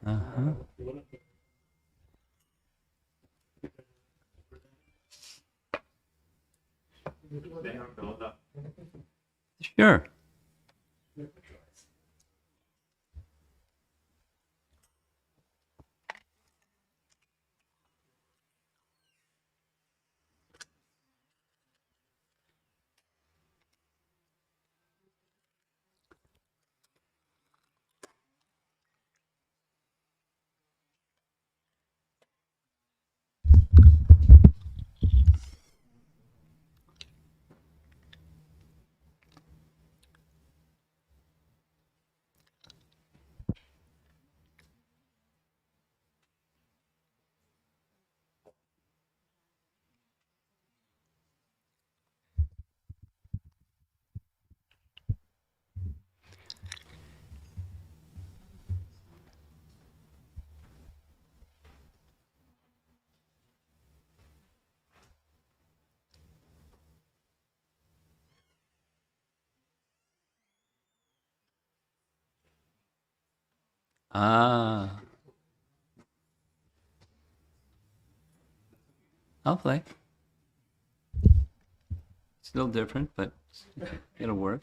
Uh-huh. Sure. Ah, I'll play. It's a little different, but it'll work.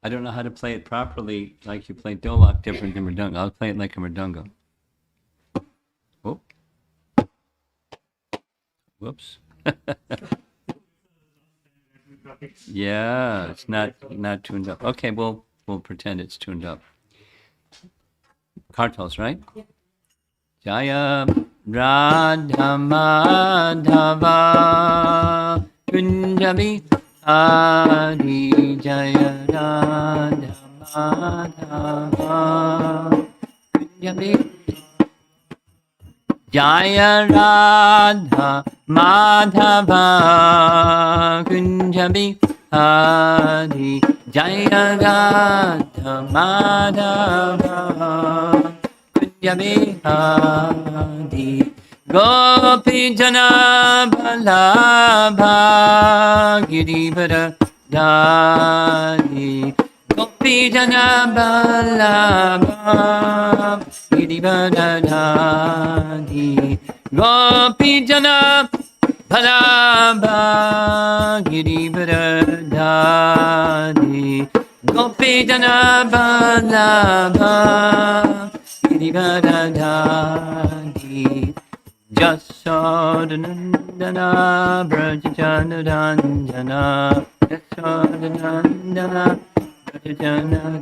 I don't know how to play it properly, like you play Dolak different than Mridanga. I'll play it like a Mridanga. Whoop. Whoops. Yeah, it's not tuned up. Okay, we'll pretend it's tuned up. Kartals, right? Jaya Radha Madhava Kunjabi Adi Jaya Radha Madhava Kunjabi Jaya Radha Madhava Kunjabi Adi Jaya Radha Madhava Kunjabi Gopi Jana Balabha Girivara Dadi Gopi Jana Balabha Girivara Dadi Gopi Jana Balabha Girivara Dadi Gopi Jana Balabha Girivara Dadi Jasodanandana Brajajanandana Jasodanandana Brajajanandana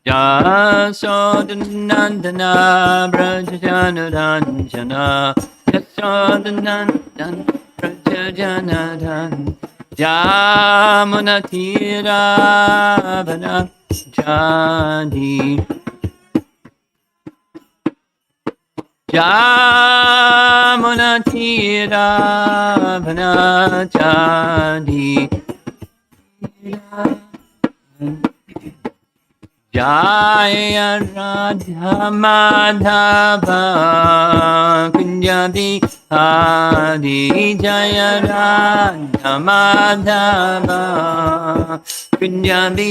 Jasodanandana Brajajanandana Jasodanandana Brajajanandana Jamunatiravana Jadi Jamuna Tira Vanachadi Jaya Radha Madhava Kunjabi Adi Jaya Radha Madhava Kunjabi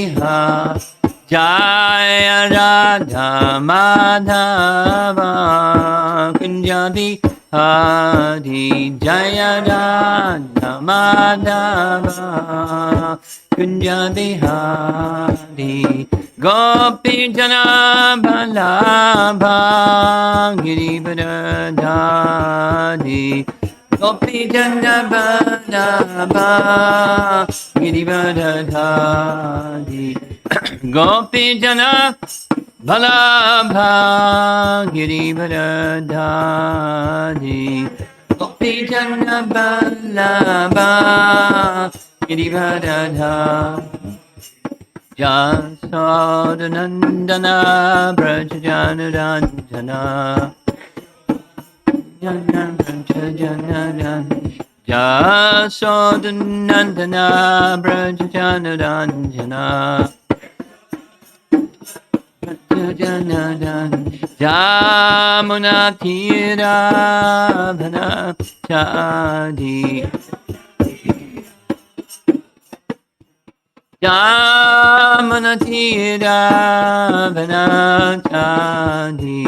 Jaya Radha Madhava Kunjabi Adi Jaya Radha Madhava Kunjabi Adi Gopi Jana Balabha Girivara Dadi Gopi Jana Balabha Girivara Dadi Gopi Jana Balabha Girivara Dadi Gopi Jana Balabha Girivara Dadi Jasodanandana Brajajanandana Jasodanandana Brajajanandana Jamunatiravana Chadi Yamanatira Vanachadi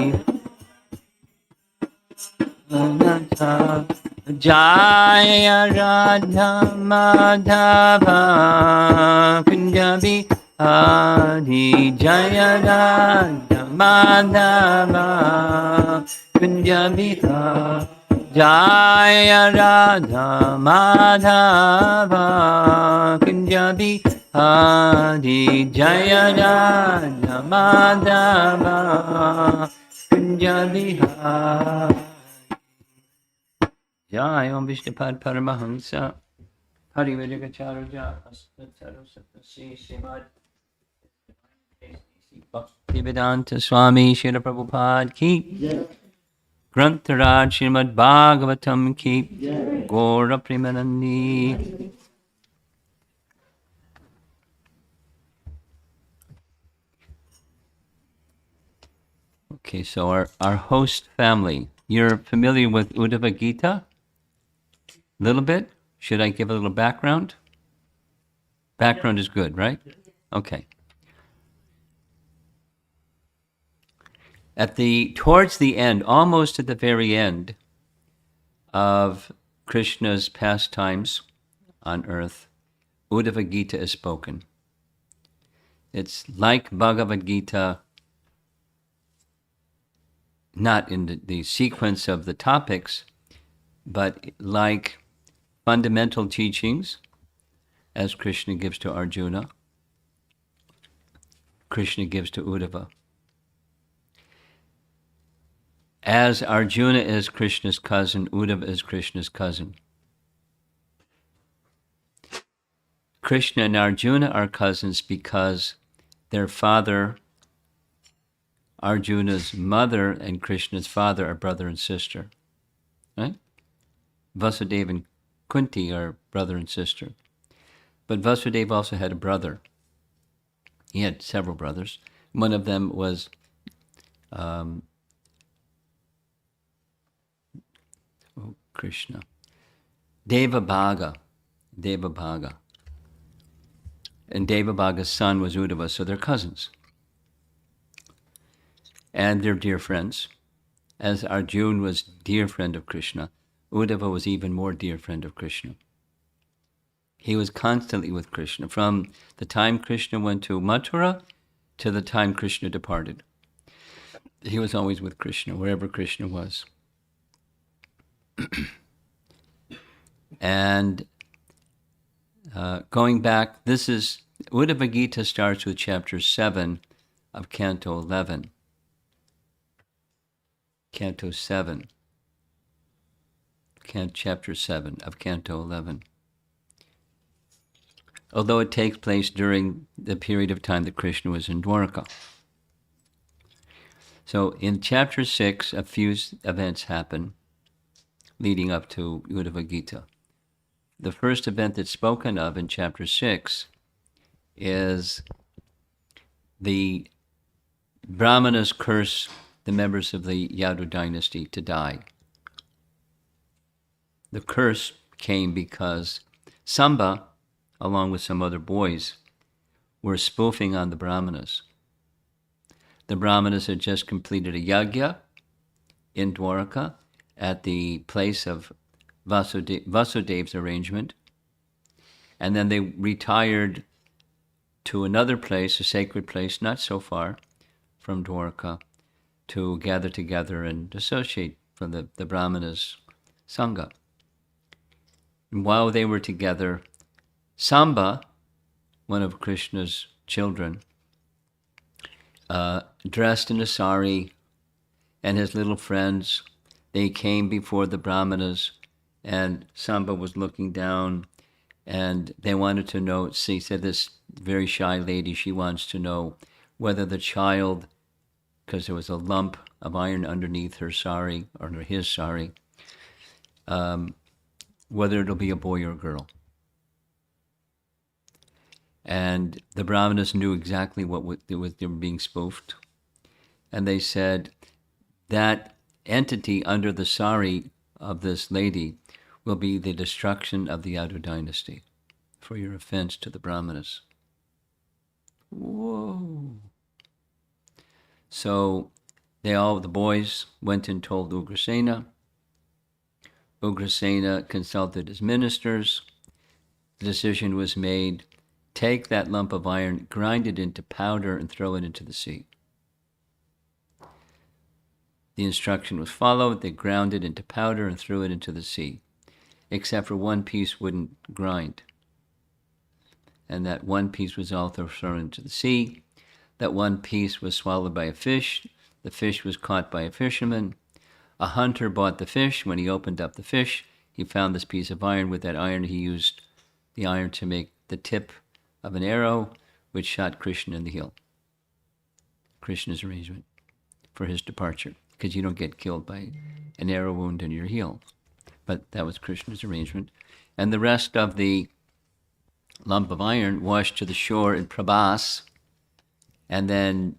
Jaya Radha Madhava Kunjabi Adi Jaya Radha Madhava Kunjabi Jaya Radha Madhava Kunjabi Adi Jaya Radha Madhava Kunjabi Jai Om Vishnupad Paramahamsa Hari Vedikacharya Saraswati Srimad Bhaktivedanta Swami Srila Prabhupada ki Grantaraj Srimad Bhagavatam ki Gaura Premanandi. Okay, so our host family, you're familiar with Uddhava Gita? Little bit? Should I give a little background? Background is good, right? Okay. Towards the end, almost at the very end of Krishna's pastimes on earth, Uddhava Gita is spoken. It's like Bhagavad Gita, not in the sequence of the topics, but like fundamental teachings, as Krishna gives to Arjuna, Krishna gives to Uddhava. As Arjuna is Krishna's cousin, Uddhava is Krishna's cousin. Krishna and Arjuna are cousins because their father, Arjuna's mother, and Krishna's father are brother and sister. Right? Vasudeva and Kunti are brother and sister. But Vasudeva also had a brother. He had several brothers. One of them was Krishna. Devabhaga. And Devabhaga's son was Uddhava, so they're cousins. And they're dear friends. As Arjuna was dear friend of Krishna, Uddhava was even more dear friend of Krishna. He was constantly with Krishna from the time Krishna went to Mathura to the time Krishna departed. He was always with Krishna, wherever Krishna was. And going back, this is, Uddhava Gita starts with chapter 7 of Canto 11. Canto 7. Chapter 7 of Canto 11. Although it takes place during the period of time that Krishna was in Dwarka. So in chapter 6, a few events happen leading up to Uddhava Gita. The first event that's spoken of in chapter 6 is the Brahmanas curse the members of the Yadu dynasty to die. The curse came because Samba, along with some other boys, were spoofing on the Brahmanas. The Brahmanas had just completed a yagya in Dwarka at the place of Vasudev's arrangement, and then they retired to another place, a sacred place not so far from Dwarka, to gather together and associate for the Brahmanas' Sangha. And while they were together, Samba, one of Krishna's children, dressed in a sari, and his little friends, they came before the Brahmanas, and Samba was looking down, and they wanted to know, he said, this very shy lady, she wants to know whether the child, because there was a lump of iron underneath her sari, or his sari, whether it'll be a boy or a girl. And the Brahmanas knew exactly what they were being spoofed. And they said, that entity under the sari of this lady will be the destruction of the Yadu dynasty for your offense to the Brahmanas. Whoa. So the boys went and told Ugrasena. Ugrasena consulted his ministers. The decision was made, take that lump of iron, grind it into powder, and throw it into the sea. The instruction was followed. They ground it into powder and threw it into the sea, except for one piece wouldn't grind. And that one piece was also thrown into the sea. That one piece was swallowed by a fish. The fish was caught by a fisherman. A hunter bought the fish. When he opened up the fish, he found this piece of iron. With that iron, he used the iron to make the tip of an arrow, which shot Krishna in the heel. Krishna's arrangement for his departure, because you don't get killed by an arrow wound in your heel. But that was Krishna's arrangement. And the rest of the lump of iron washed to the shore in Prabhas, and then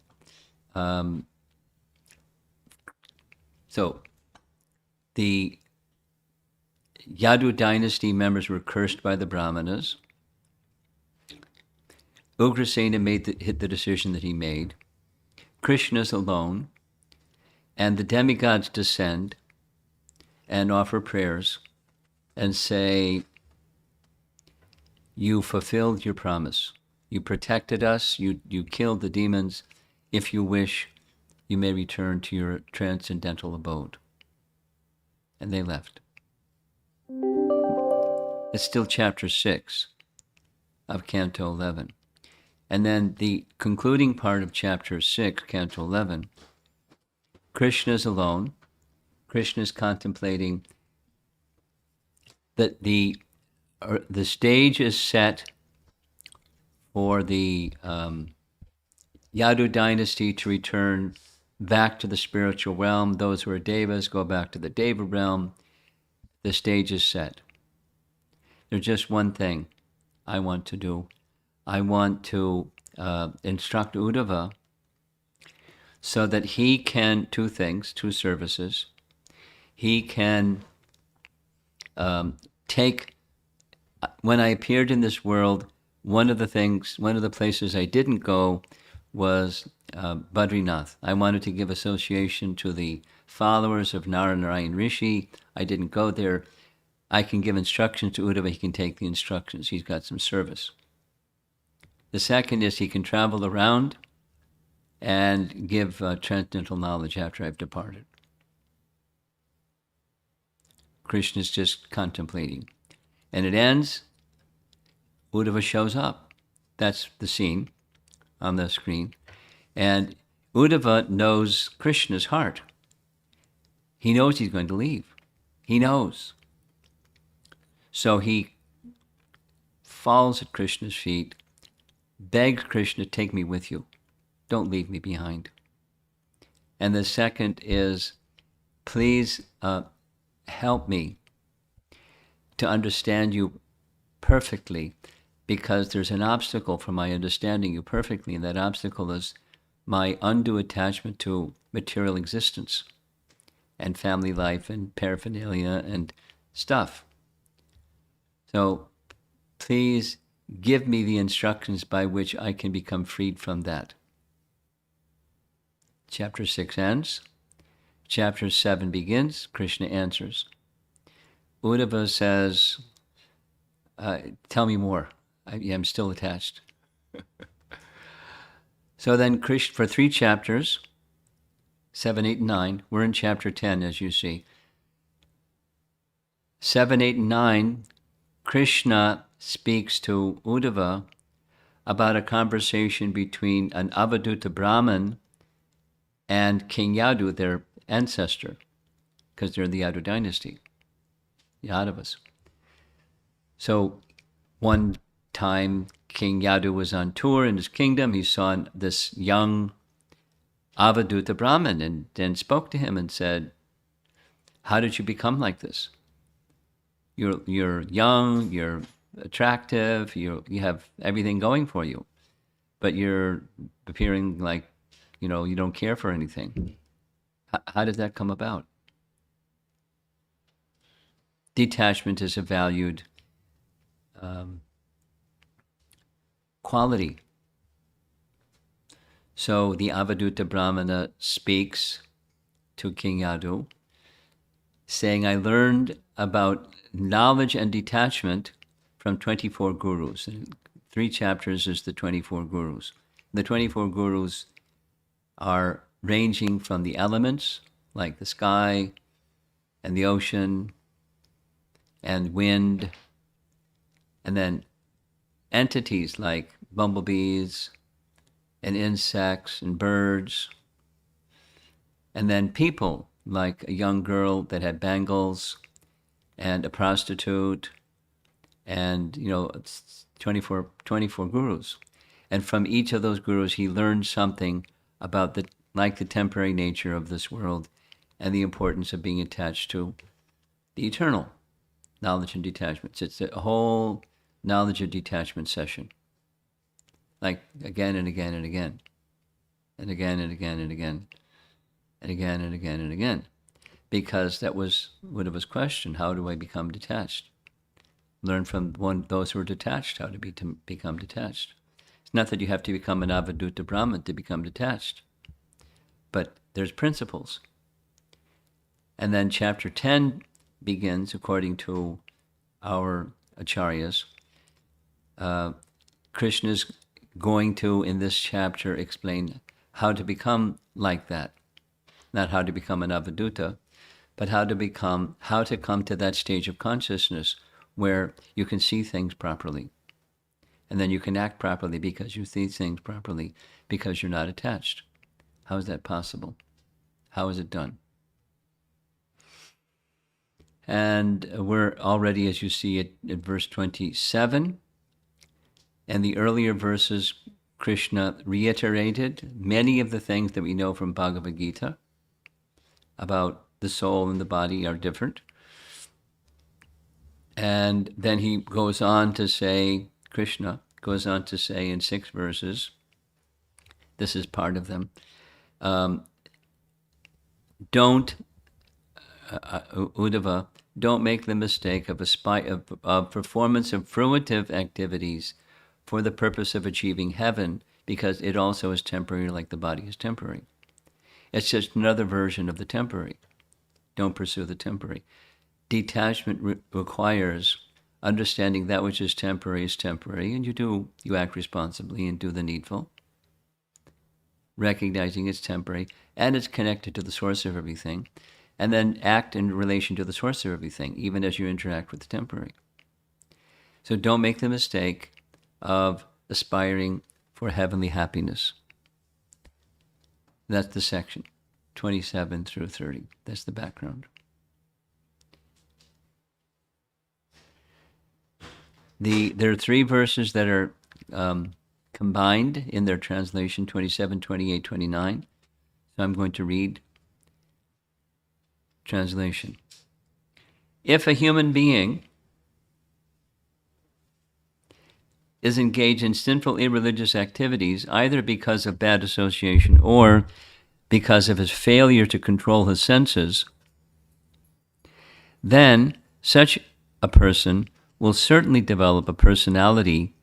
so the Yadu dynasty members were cursed by the Brahmanas. Ugrasena hit the decision that he made. Krishna's alone, and the demigods descend and offer prayers and say, you fulfilled your promise. You protected us. You killed the demons. If you wish, you may return to your transcendental abode. And they left. It's still chapter 6 of Canto 11. And then the concluding part of chapter 6, Canto 11, Krishna's alone. Krishna's contemplating that the stage is set for the Yadu dynasty to return back to the spiritual realm. Those who are devas go back to the deva realm. The stage is set. There's just one thing I want to do. I want to instruct Uddhava so that he can, two services. He can take, when I appeared in this world, one of the places I didn't go was Badrinath. I wanted to give association to the followers of Narayana Rishi. I didn't go there. I can give instructions to Uddhava. He can take the instructions. He's got some service. The second is he can travel around and give transcendental knowledge after I've departed. Krishna's just contemplating. And it ends, Uddhava shows up. That's the scene on the screen. And Uddhava knows Krishna's heart. He knows he's going to leave. He knows. So he falls at Krishna's feet, begs Krishna, take me with you. Don't leave me behind. And the second is, please help me to understand you perfectly, because there's an obstacle for my understanding you perfectly, and that obstacle is my undue attachment to material existence and family life and paraphernalia and stuff. So please give me the instructions by which I can become freed from that. Chapter 6 ends. Chapter 7 begins. Krishna answers. Uddhava says, tell me more. I'm still attached. So then Krishna, for 3 chapters, 7, 8, and 9, we're in chapter 10, as you see. 7, 8, and 9, Krishna speaks to Uddhava about a conversation between an Avaduta Brahmin and King Yadu, their ancestor, because they're the Yadu dynasty, the Yadavas. So one time King Yadu was on tour in his kingdom. He saw this young Avaduta Brahmin and then spoke to him and said, how did you become like this? You're young, you're attractive, you have everything going for you, but you're appearing like, you don't care for anything. How did that come about? Detachment is a valued quality So the Avaduta Brahmana speaks to King Yadu, saying, I learned about knowledge and detachment from 24 gurus. And 3 chapters is the 24 gurus. The 24 gurus are ranging from the elements, like the sky and the ocean and wind, and then entities like bumblebees and insects and birds, and then people like a young girl that had bangles and a prostitute, and it's 24 gurus. And from each of those gurus he learned something about the temporary nature of this world and the importance of being attached to the eternal. Knowledge and detachment. It's a whole knowledge of detachment session, like again and again and again and again and again and again and again and again and again, because that was Uddhava's question: how do I become detached? Learn from those who are detached how to become detached. It's not that you have to become an Avaduta Brahman to become detached, but there's principles. And then chapter 10 begins, according to our acharyas. Krishna's going to, in this chapter, explain how to become like that. Not how to become an Avaduta, but how to come to that stage of consciousness where you can see things properly. And then you can act properly because you see things properly, because you're not attached. How is that possible? How is it done? And we're already, as you see, at verse 27. And the earlier verses, Krishna reiterated many of the things that we know from Bhagavad Gita about the soul and the body are different. And then he goes on to say, Krishna goes on to say in 6 verses, this is part of them, Uddhava, don't make the mistake of performance of fruitive activities for the purpose of achieving heaven, because it also is temporary, like the body is temporary. It's just another version of the temporary. Don't pursue the temporary. Detachment requires understanding that which is temporary, and you act responsibly and do the needful, recognizing it's temporary and it's connected to the source of everything, and then act in relation to the source of everything, even as you interact with the temporary. So don't make the mistake of aspiring for heavenly happiness. That's the section, 27 through 30. That's the background. There are 3 verses that are combined in their translation, 27, 28, 29. So I'm going to read translation. If a human being is engaged in sinful, irreligious activities, either because of bad association or because of his failure to control his senses, then such a person will certainly develop a personality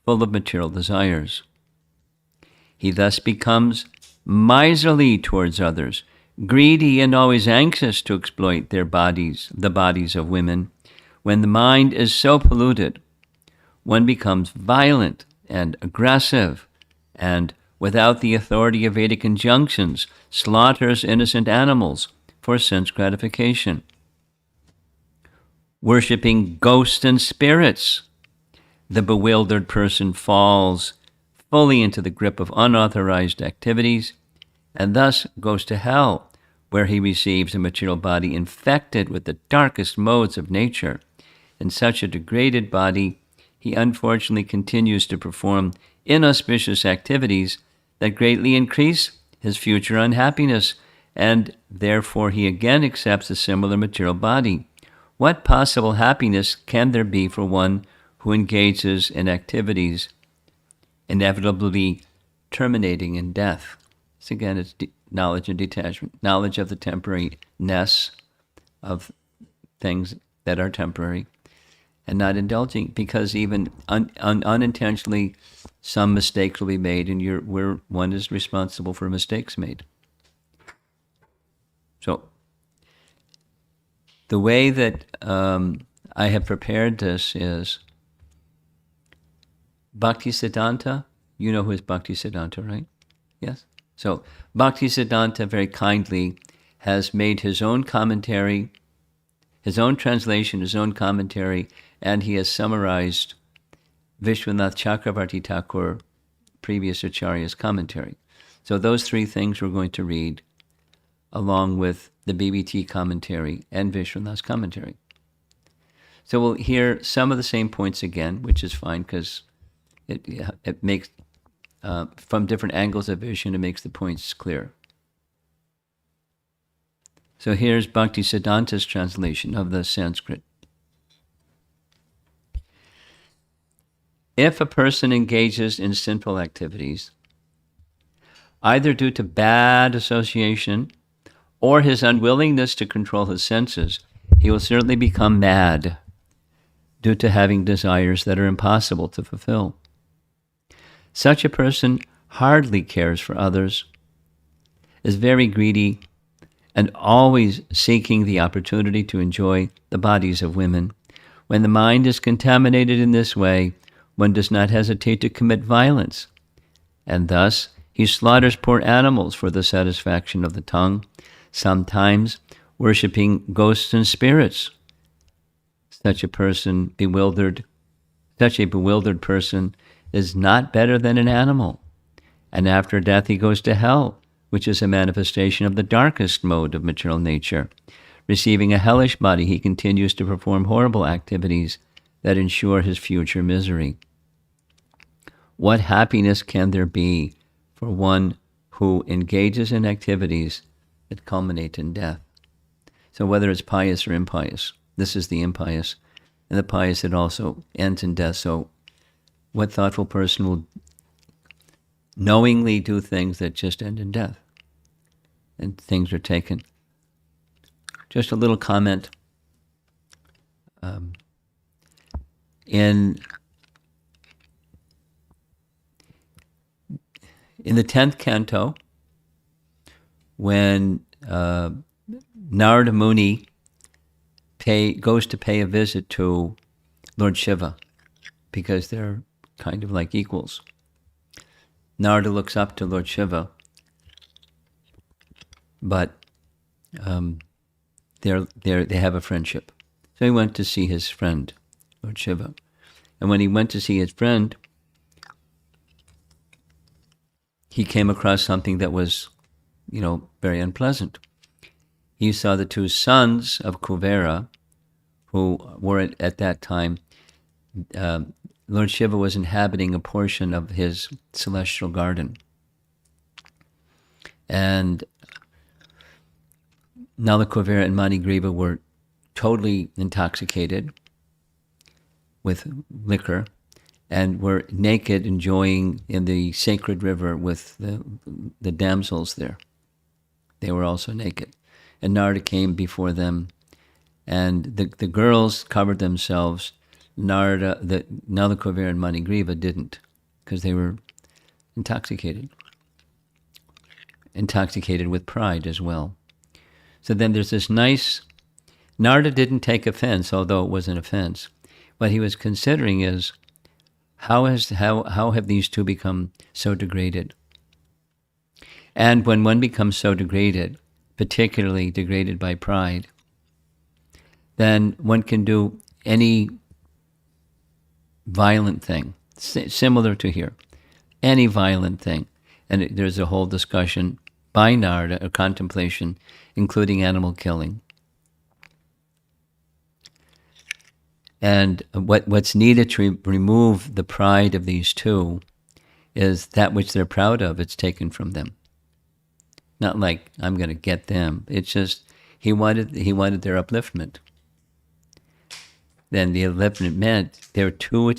full of material desires. He thus becomes miserly towards others, greedy and always anxious to exploit the bodies of women. When the mind is so polluted, one becomes violent and aggressive, and without the authority of Vedic injunctions, slaughters innocent animals for sense gratification. Worshipping ghosts and spirits, the bewildered person falls fully into the grip of unauthorized activities and thus goes to hell, where he receives a material body infected with the darkest modes of nature. In such a degraded body, he unfortunately continues to perform inauspicious activities that greatly increase his future unhappiness, and therefore he again accepts a similar material body. What possible happiness can there be for one who engages in activities inevitably terminating in death? So again, it's knowledge and detachment, knowledge of the temporariness of things that are temporary, and not indulging, because even unintentionally, some mistakes will be made, and one is responsible for mistakes made. So the way that I have prepared this is Bhaktisiddhanta. You know who is Bhaktisiddhanta, right? Yes. So Bhaktisiddhanta very kindly has made his own commentary, his own translation, his own commentary, and he has summarized Vishwanath Chakravarti Thakur, previous Acharya's commentary. So those three things we're going to read along with the BBT commentary and Vishwanath's commentary. So we'll hear some of the same points again, which is fine because it makes, from different angles of vision, it makes the points clear. So here's Bhaktisiddhanta's translation of the Sanskrit. If a person engages in sinful activities, either due to bad association or his unwillingness to control his senses, he will certainly become mad due to having desires that are impossible to fulfill. Such a person hardly cares for others, is very greedy, and always seeking the opportunity to enjoy the bodies of women. When the mind is contaminated in this way, one does not hesitate to commit violence, and thus he slaughters poor animals for the satisfaction of the tongue, sometimes worshipping ghosts and spirits. Such a bewildered person is not better than an animal, and after death he goes to hell, which is a manifestation of the darkest mode of material nature. Receiving a hellish body, he continues to perform horrible activities that ensure his future misery. What happiness can there be for one who engages in activities that culminate in death? So whether it's pious or impious, this is the impious, and the pious, it also ends in death. So what thoughtful person will knowingly do things that just end in death? And things are taken. Just a little comment. In the 10th canto, when Narada Muni goes to pay a visit to Lord Shiva, because they're kind of like equals, Narada looks up to Lord Shiva, but they have a friendship. So he went to see his friend, Lord Shiva. And when he went to see his friend, he came across something that was, very unpleasant. He saw the two sons of Kuvera, who were at that time, Lord Shiva was inhabiting a portion of his celestial garden. And Nala Kuvera and Manigriva were totally intoxicated with liquor and were naked, enjoying in the sacred river with the damsels there. They were also naked. And Narada came before them, and the girls covered themselves. Nala Kuvera and Manigriva didn't, because they were intoxicated with pride as well. So then there's this nice, Narada didn't take offense, although it was an offense. What he was considering is, how have these two become so degraded? And when one becomes so degraded, particularly degraded by pride, then one can do any violent thing, similar to here, any violent thing. And there's a whole discussion by Narada, a contemplation, including animal killing. And what's needed to remove the pride of these two is that which they're proud of, it's taken from them. Not like, I'm going to get them. It's just, he wanted their upliftment. Then the upliftment meant they're too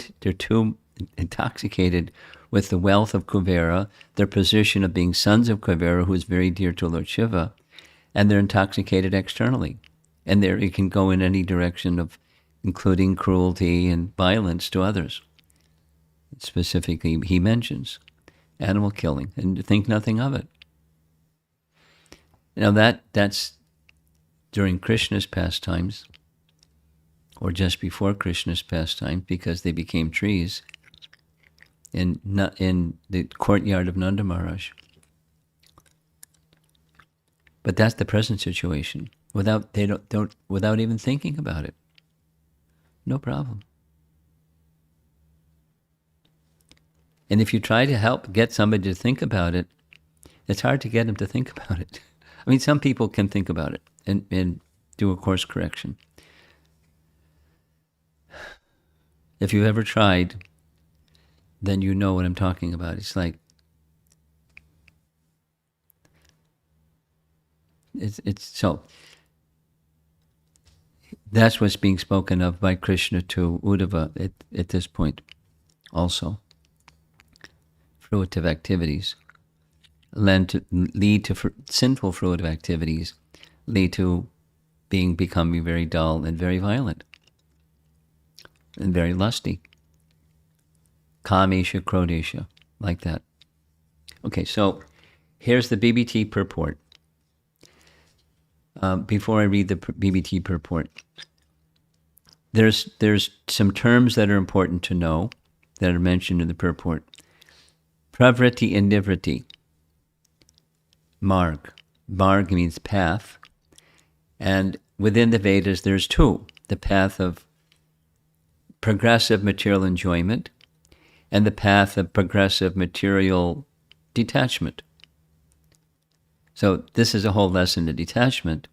intoxicated with the wealth of Kuvera, their position of being sons of Kuvera, who is very dear to Lord Shiva, and they're intoxicated externally. And it can go in any direction of including cruelty and violence to others. Specifically, he mentions animal killing, and think nothing of it. Now that's during Krishna's pastimes, or just before Krishna's pastimes, because they became trees in the courtyard of Nanda Maharaj. But that's the present situation. Without even thinking about it, no problem. And if you try to get somebody to think about it, it's hard to get them to think about it. I mean, some people can think about it and do a course correction. If you've ever tried, then you know what I'm talking about. It's like, so that's what's being spoken of by Krishna to Uddhava at this point also. Fruitive activities lead to sinful fruitive activities, lead to becoming very dull and very violent and very lusty. Kamesha, Krodesha, like that. Okay, so here's the BBT purport. Before I read the BBT purport, there's some terms that are important to know that are mentioned in the purport. Pravriti and Nivriti. Marg. Marg means path. And within the Vedas, there's two. The path of progressive material enjoyment and the path of progressive material detachment. So this is a whole lesson in detachment.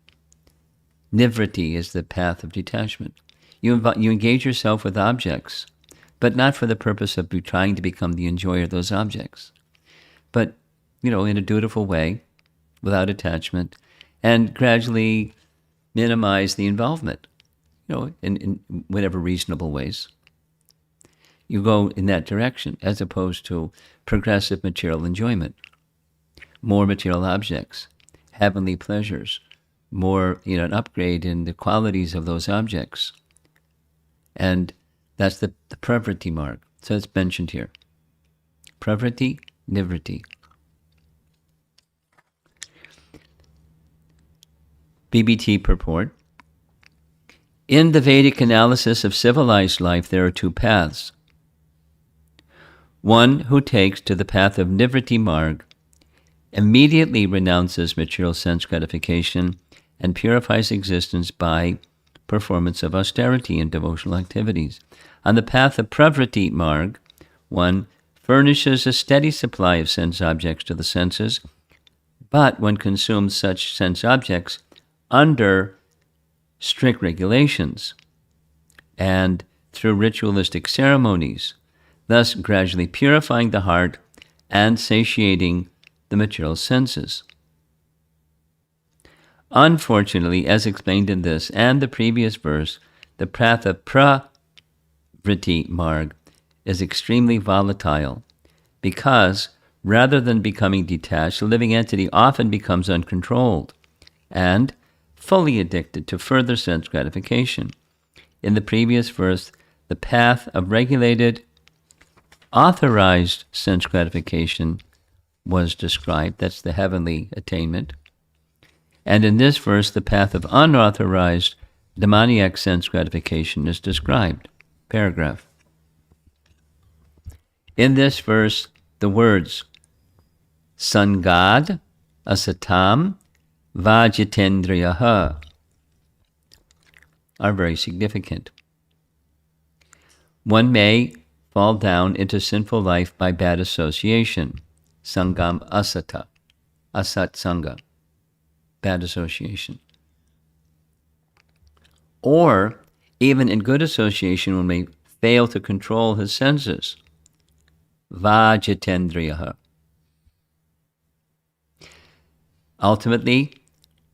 Nivriti is the path of detachment. You engage yourself with objects, but not for the purpose of trying to become the enjoyer of those objects, but, in a dutiful way, without attachment, and gradually minimize the involvement, in whatever reasonable ways. You go in that direction, as opposed to progressive material enjoyment, more material objects, heavenly pleasures, more, an upgrade in the qualities of those objects. And that's the pravriti mark. So it's mentioned here. Pravriti, nivriti. BBT purport. In the Vedic analysis of civilized life, there are two paths. One who takes to the path of nivriti marg immediately renounces material sense gratification and purifies existence by performance of austerity and devotional activities. On the path of pravriti marg, one furnishes a steady supply of sense objects to the senses, but one consumes such sense objects under strict regulations and through ritualistic ceremonies, thus gradually purifying the heart and satiating the material senses. Unfortunately, as explained in this and the previous verse, the path of pravriti marg is extremely volatile because, rather than becoming detached, the living entity often becomes uncontrolled and fully addicted to further sense gratification. In the previous verse, the path of regulated, authorized sense gratification was described. That's the heavenly attainment. And in this verse, the path of unauthorized, demoniac sense gratification is described. Paragraph. In this verse, the words Sangad, Asatam, Vajitendriyaha are very significant. One may fall down into sinful life by bad association. Sangam asata, asat sangha, bad association. Or, even in good association, one may fail to control his senses. Vajitendriyaha. Ultimately,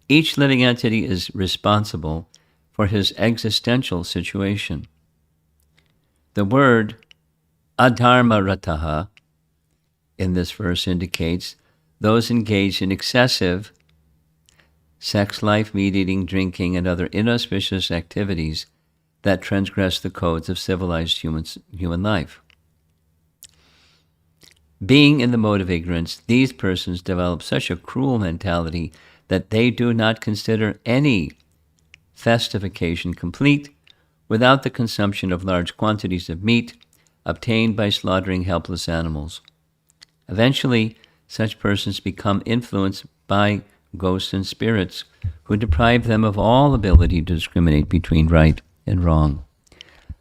each living entity is responsible for his existential situation. The word adharmarataha in this verse indicates those engaged in excessive sex life, meat eating, drinking, and other inauspicious activities that transgress the codes of civilized human life. Being in the mode of ignorance, these persons develop such a cruel mentality that they do not consider any festive occasion complete without the consumption of large quantities of meat obtained by slaughtering helpless animals. Eventually, such persons become influenced by ghosts and spirits who deprive them of all ability to discriminate between right and wrong.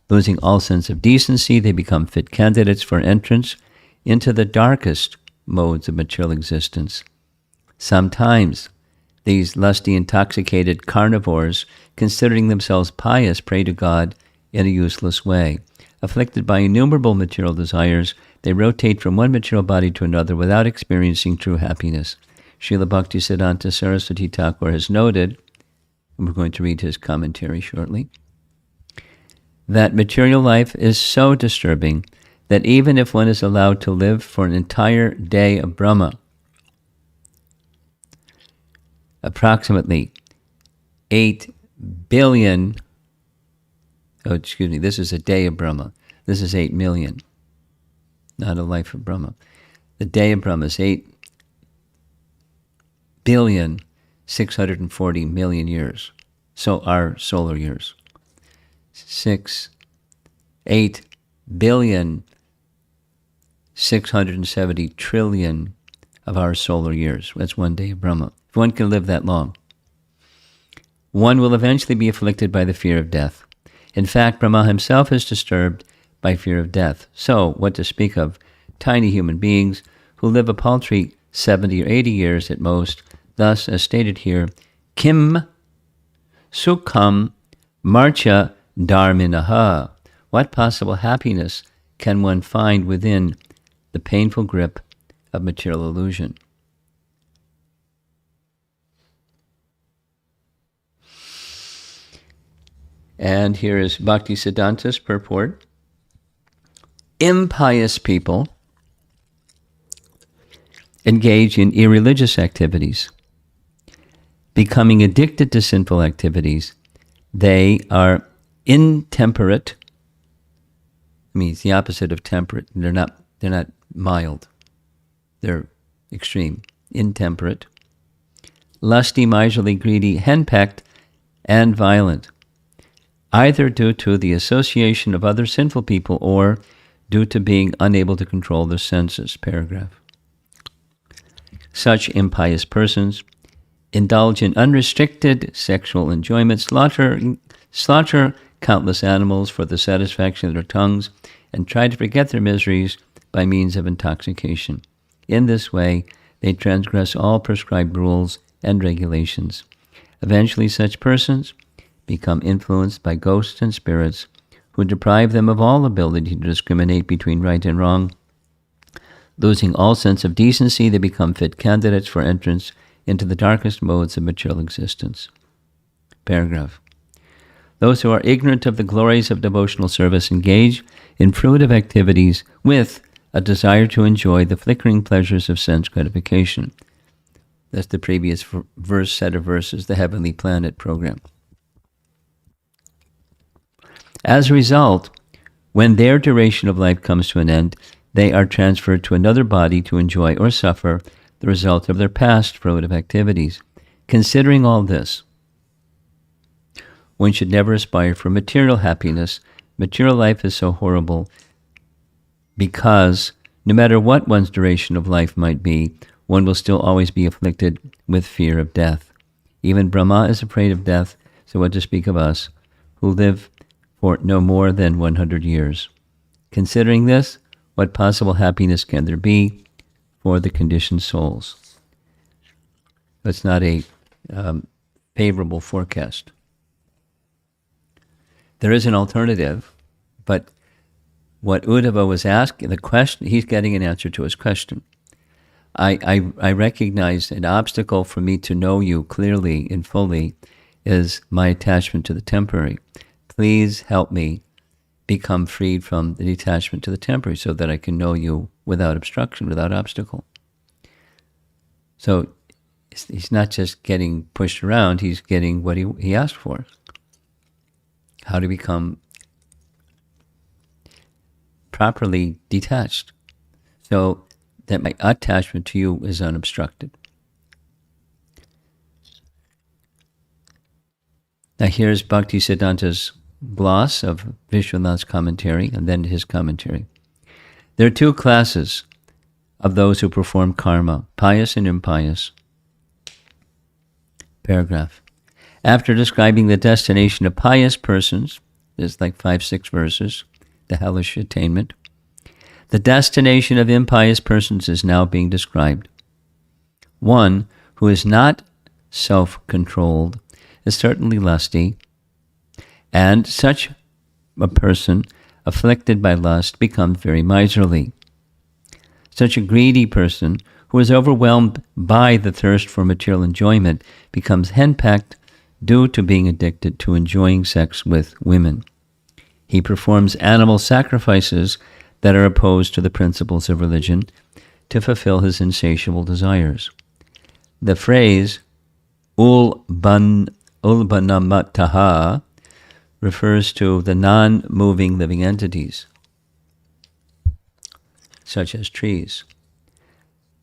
Losing all sense of decency, they become fit candidates for entrance into the darkest modes of material existence. Sometimes these lusty, intoxicated carnivores, considering themselves pious, pray to God in a useless way. Afflicted by innumerable material desires, they rotate from one material body to another without experiencing true happiness. Srila Bhaktisiddhanta Saraswati Thakur has noted, and we're going to read his commentary shortly, that material life is so disturbing that even if one is allowed to live for an entire day of Brahma, approximately 8 billion, this is a day of Brahma. This is 8 million, not a life of Brahma. The day of Brahma is 8,640,000,000 years. So our solar years. 8,670,000,000,000,000 of our solar years. That's one day of Brahma. If one can live that long, one will eventually be afflicted by the fear of death. In fact, Brahma himself is disturbed by fear of death. So, what to speak of tiny human beings who live a paltry 70 or 80 years at most. Thus, as stated here, Kim Sukham Marcha Dharminaha. What possible happiness can one find within the painful grip of material illusion? And here is Bhaktisiddhanta's purport. Impious people engage in irreligious activities. Becoming addicted to sinful activities, they are intemperate. I mean, it's the opposite of temperate. They're not mild. They're extreme. Intemperate. Lusty, miserly, greedy, henpecked, and violent, either due to the association of other sinful people or due to being unable to control their senses. Paragraph. Such impious persons indulge in unrestricted sexual enjoyment, slaughter countless animals for the satisfaction of their tongues, and try to forget their miseries by means of intoxication. In this way, they transgress all prescribed rules and regulations. Eventually, such persons become influenced by ghosts and spirits who deprive them of all ability to discriminate between right and wrong. Losing all sense of decency, they become fit candidates for entrance into the darkest modes of material existence. Paragraph. Those who are ignorant of the glories of devotional service engage in fruitive activities with a desire to enjoy the flickering pleasures of sense gratification. That's the previous set of verses, the Heavenly Planet program. As a result, when their duration of life comes to an end, they are transferred to another body to enjoy or suffer the result of their past fruitive activities. Considering all this, one should never aspire for material happiness. Material life is so horrible because no matter what one's duration of life might be, one will still always be afflicted with fear of death. Even Brahma is afraid of death, so what to speak of us, who live for no more than 100 years. Considering this, what possible happiness can there be for the conditioned souls? That's not a favorable forecast. There is an alternative, but what Uddhava was asking, the question, he's getting an answer to his question. I recognize an obstacle for me to know you clearly and fully is my attachment to the temporary. Please help me become freed from the detachment to the temporary so that I can know you without obstruction, without obstacle. So he's not just getting pushed around, he's getting what he asked for. how to become properly detached so that my attachment to you is unobstructed. Now here's Bhaktisiddhanta's gloss of Vishwanath's commentary and then his commentary. There are two classes of those who perform karma, pious and impious. Paragraph. After describing the destination of pious persons, there's like 5-6 verses, the hellish attainment, the destination of impious persons is now being described. One who is not self-controlled is certainly lusty, and such a person afflicted by lust becomes very miserly. Such a greedy person who is overwhelmed by the thirst for material enjoyment becomes henpecked due to being addicted to enjoying sex with women. He performs animal sacrifices that are opposed to the principles of religion to fulfill his insatiable desires. The phrase ulbanamataha refers to the non-moving living entities, such as trees.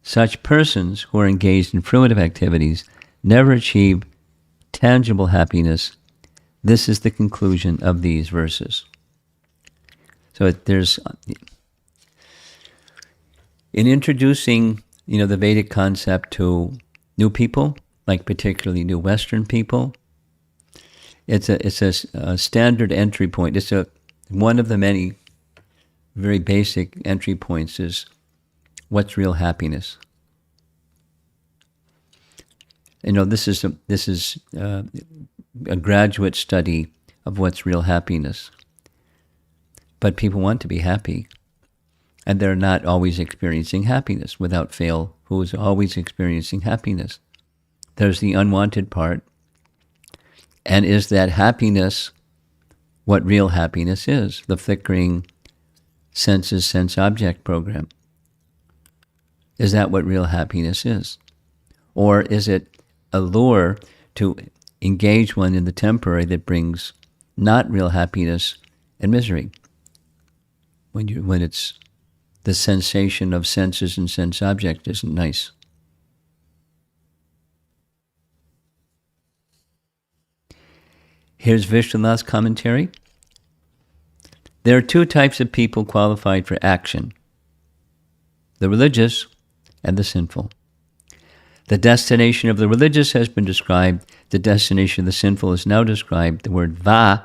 Such persons who are engaged in fruitive activities never achieve tangible happiness. This is the conclusion of these verses. So there's, in introducing, the Vedic concept to new people, like particularly new Western people, it's a standard entry point. It's one of the many very basic entry points is what's real happiness. This is a graduate study of what's real happiness. But people want to be happy, and they're not always experiencing happiness. Without fail, who is always experiencing happiness? There's the unwanted part. And is that happiness what real happiness is? The flickering senses, sense-object program. Is that what real happiness is? Or is it a lure to engage one in the temporary that brings not real happiness and misery? When it's the sensation of senses and sense object isn't nice. Here's Vishwanath's commentary. There are two types of people qualified for action: the religious and the sinful. The destination of the religious has been described. The destination of the sinful is now described. The word va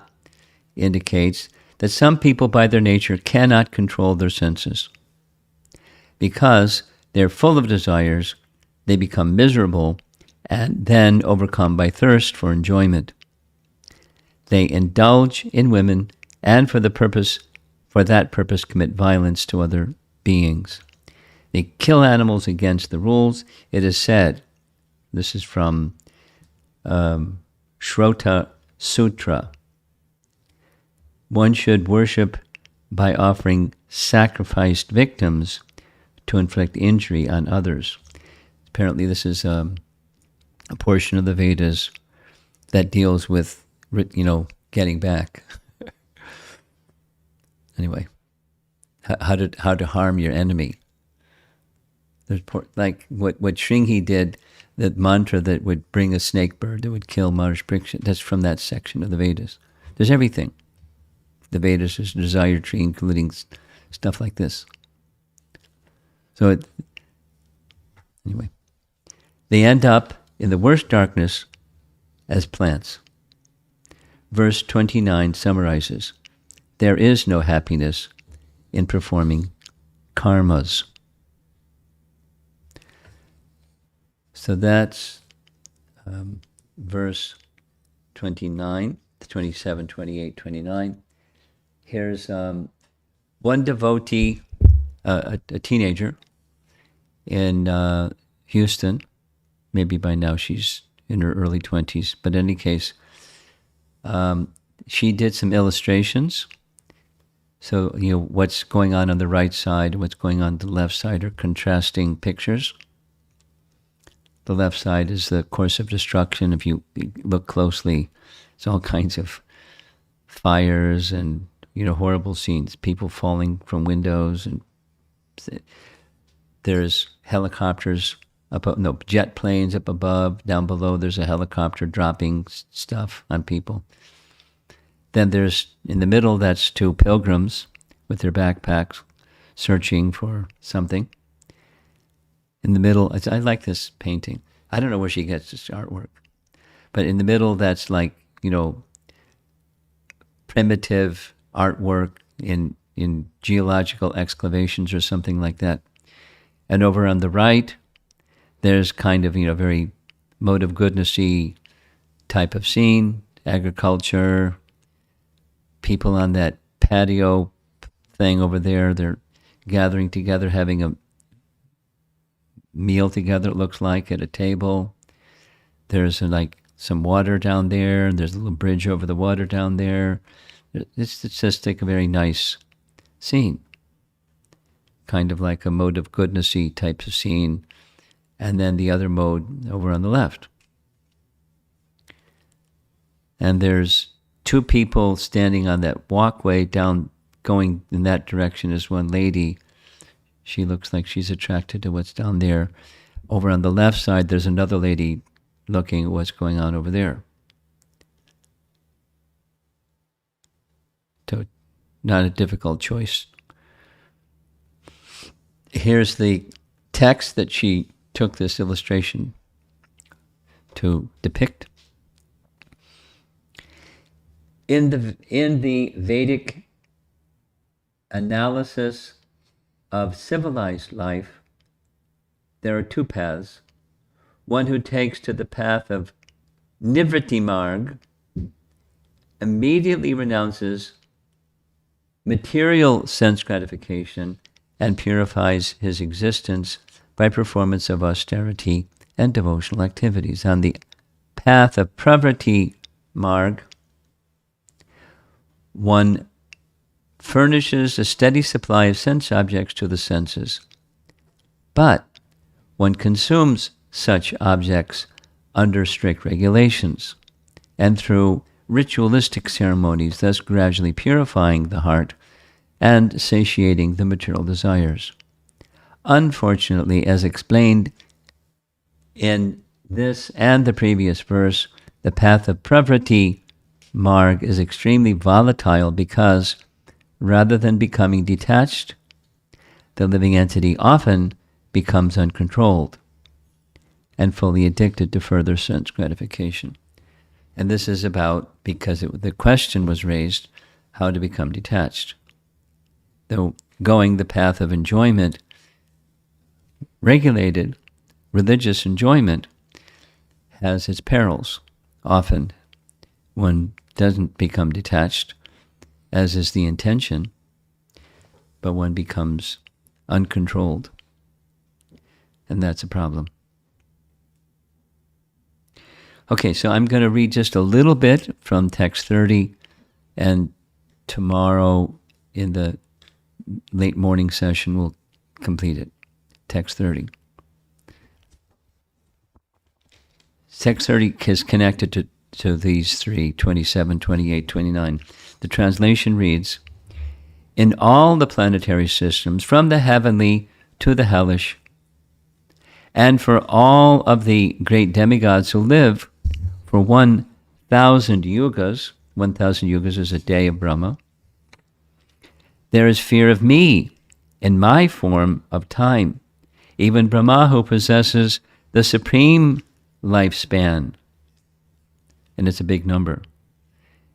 indicates that some people by their nature cannot control their senses. Because they're full of desires, they become miserable and then overcome by thirst for enjoyment. They indulge in women and for that purpose commit violence to other beings. They kill animals against the rules. It is said, this is from Shrota Sutra, one should worship by offering sacrificed victims to inflict injury on others. Apparently this is a portion of the Vedas that deals with, getting back. Anyway, how to harm your enemy. There's like what Shringi did, that mantra that would bring a snake bird that would kill Maharishi Parikshit. That's from that section of the Vedas. There's everything. The Vedas is a desire tree, including stuff like this. So anyway, they end up in the worst darkness as plants. Verse 29 summarizes, there is no happiness in performing karmas. So that's verse 29, 27, 28, 29. Here's one devotee, a teenager in Houston. Maybe by now she's in her early 20s. But in any case, she did some illustrations. So, what's going on the right side, what's going on the left side are contrasting pictures. The left side is the course of destruction. If you look closely, it's all kinds of fires and, horrible scenes, people falling from windows, and there's helicopters jet planes up above. Down below, there's a helicopter dropping stuff on people. Then there's, in the middle, that's two pilgrims with their backpacks searching for something. In the middle, I like this painting. I don't know where she gets this artwork. But in the middle, that's like, primitive artwork in geological excavations or something like that. And over on the right, there's kind of, very mode of goodness-y type of scene, agriculture, people on that patio thing over there, they're gathering together, having a meal together, it looks like, at a table. There's some water down there, and there's a little bridge over the water down there. It's just like a very nice scene, kind of like a mode of goodness-y type of scene, and then the other mode over on the left. And there's two people standing on that walkway down, going in that direction is one lady. She looks like she's attracted to what's down there. Over on the left side, there's another lady looking at what's going on over there. So, not a difficult choice. Here's the text that she took this illustration to depict. In the Vedic analysis of civilized life, there are two paths. One who takes to the path of Nivritti Marg immediately renounces material sense gratification and purifies his existence by performance of austerity and devotional activities. On the path of Pravriti Marg, one furnishes a steady supply of sense objects to the senses, but one consumes such objects under strict regulations and through ritualistic ceremonies, thus gradually purifying the heart and satiating the material desires. Unfortunately, as explained in this and the previous verse, the path of Pravriti Marg is extremely volatile because, rather than becoming detached, the living entity often becomes uncontrolled and fully addicted to further sense gratification. And this is about, because the question was raised, how to become detached. Though going the path of enjoyment, regulated religious enjoyment, has its perils. Often one doesn't become detached, as is the intention, but one becomes uncontrolled. And that's a problem. Okay, so I'm going to read just a little bit from text 30, and tomorrow in the late morning session we'll complete it. Text 30. Text 30 is connected to these three, 27, 28, 29. The translation reads, "In all the planetary systems, from the heavenly to the hellish, and for all of the great demigods who live for 1,000 yugas, 1,000 yugas is a day of Brahma, there is fear of me in my form of time. Even Brahma, who possesses the supreme lifespan," and it's a big number.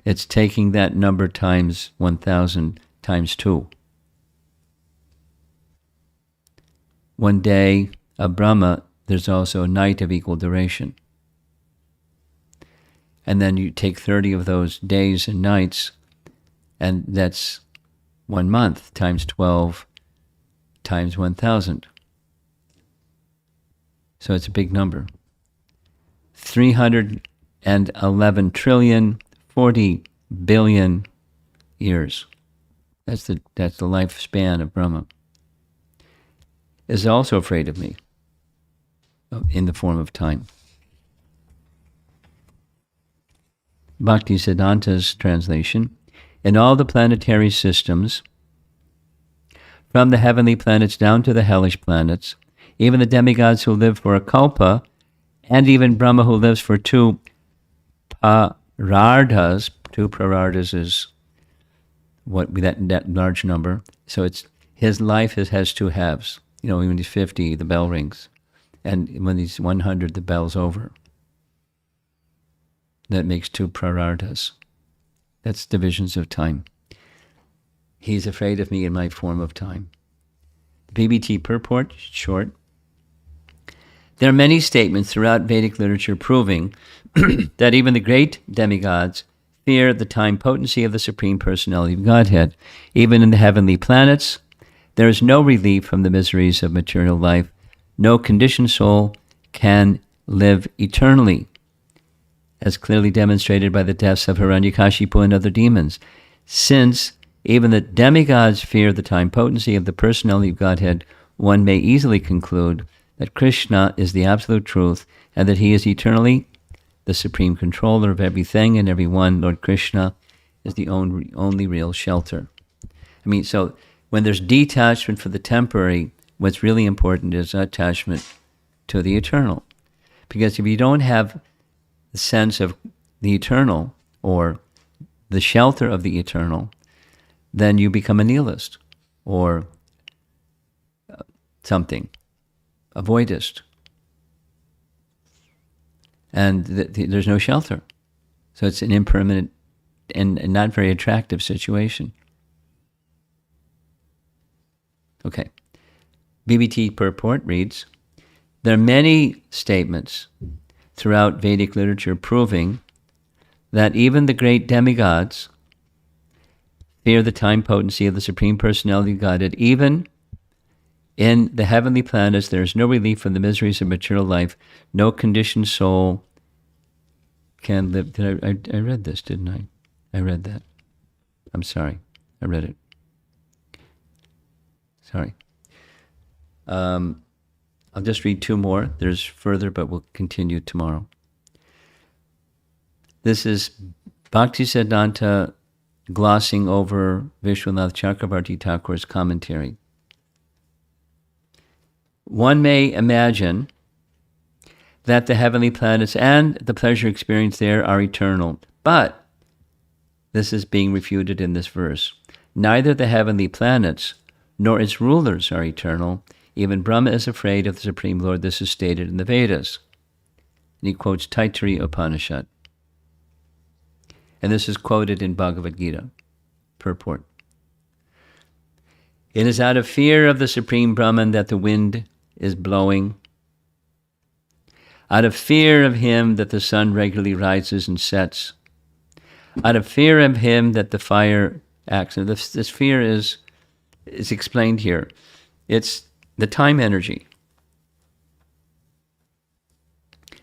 It's taking that number times 1,000 times 2. One day of Brahma, there's also a night of equal duration. And then you take 30 of those days and nights, and that's 1 month times 12 times 1,000. So it's a big number. 311 trillion, 40 billion years. That's the lifespan of Brahma. Is also afraid of me in the form of time. Bhaktisiddhanta's translation, in all the planetary systems, from the heavenly planets down to the hellish planets, even the demigods who live for a kalpa, and even Brahma who lives for two prararthas. Two prararthas is what that large number. So it's his life has two halves. When he's 50, the bell rings, and when he's 100, the bell's over. That makes two prararthas. That's divisions of time. He's afraid of me in my form of time. The BBT purport, short. There are many statements throughout Vedic literature proving that even the great demigods fear the time potency of the Supreme Personality of Godhead. Even in the heavenly planets, there is no relief from the miseries of material life. No conditioned soul can live eternally, as clearly demonstrated by the deaths of Hiranyakashipu and other demons. Since even the demigods fear the time potency of the Personality of Godhead, one may easily conclude that Krishna is the absolute truth and that he is eternally the supreme controller of everything and everyone. Lord Krishna is the only real shelter. So when there's detachment for the temporary, what's really important is attachment to the eternal. Because if you don't have the sense of the eternal or the shelter of the eternal, then you become a nihilist or something, a voidist. And there's no shelter. So it's an impermanent and not very attractive situation. Okay. BBT purport reads, there are many statements throughout Vedic literature proving that even the great demigods fear the time potency of the Supreme Personality of Godhead. Even in the heavenly planets, there is no relief from the miseries of material life. No conditioned soul can live. I read this, didn't I? I read that. I'm sorry. I read it. Sorry. I'll just read two more. There's further, but we'll continue tomorrow. This is Bhaktisiddhanta glossing over Vishwanath Chakravarti Thakur's commentary. One may imagine that the heavenly planets and the pleasure experienced there are eternal, but this is being refuted in this verse. Neither the heavenly planets nor its rulers are eternal. Even Brahma is afraid of the Supreme Lord. This is stated in the Vedas. And he quotes Taittiriya Upanishad. And this is quoted in Bhagavad Gita. Purport. It is out of fear of the Supreme Brahman that the wind is blowing. Out of fear of him that the sun regularly rises and sets. Out of fear of him that the fire acts. And this fear is explained here. It's the time energy.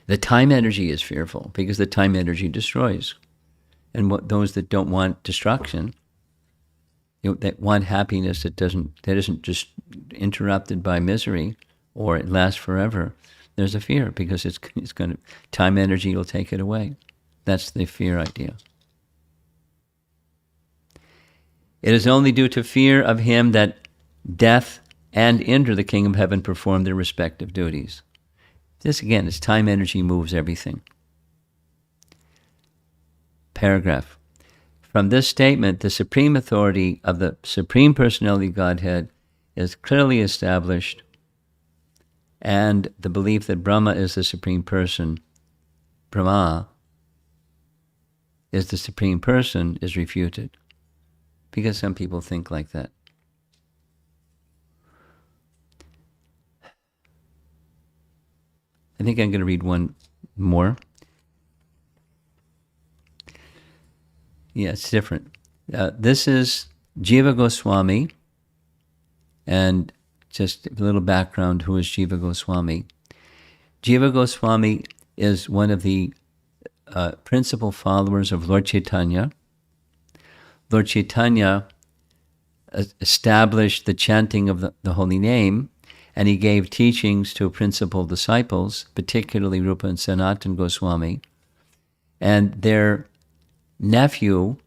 The time energy is fearful because the time energy destroys. And those that don't want destruction, that want happiness that isn't just interrupted by misery or it lasts forever, there's a fear because it's going to, time energy will take it away. That's the fear idea. It is only due to fear of him that death and Indra, the king of heaven, perform their respective duties. This again is time energy moves everything. Paragraph. From this statement, the supreme authority of the Supreme Personality of Godhead is clearly established, and the belief that Brahma is the Supreme Person, Brahma is the Supreme Person, is refuted. Because some people think like that. I think I'm going to read one more. Yeah, it's different. This is Jiva Goswami, and just a little background, who is Jiva Goswami? Jiva Goswami is one of the principal followers of Lord Chaitanya. Lord Chaitanya established the chanting of the holy name, and he gave teachings to principal disciples, particularly Rupa and Sanatan Goswami. And their nephew,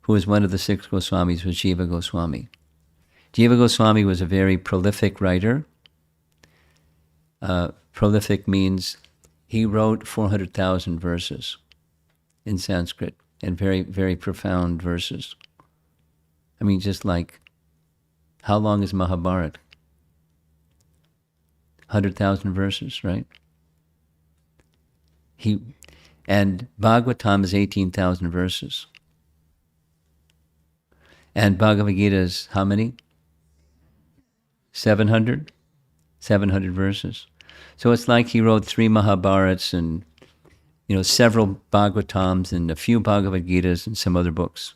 who was one of the six Goswamis, was Jiva Goswami. Jiva Goswami was a very prolific writer. Prolific means he wrote 400,000 verses in Sanskrit, and very, very profound verses. I mean, just like, how long is Mahabharata? 100,000 verses, right? And Bhagavatam is 18,000 verses. And Bhagavad Gita is how many? 700? 700 verses. So it's like he wrote 3 Mahabharats and, several Bhagavatams and a few Bhagavad Gitas and some other books.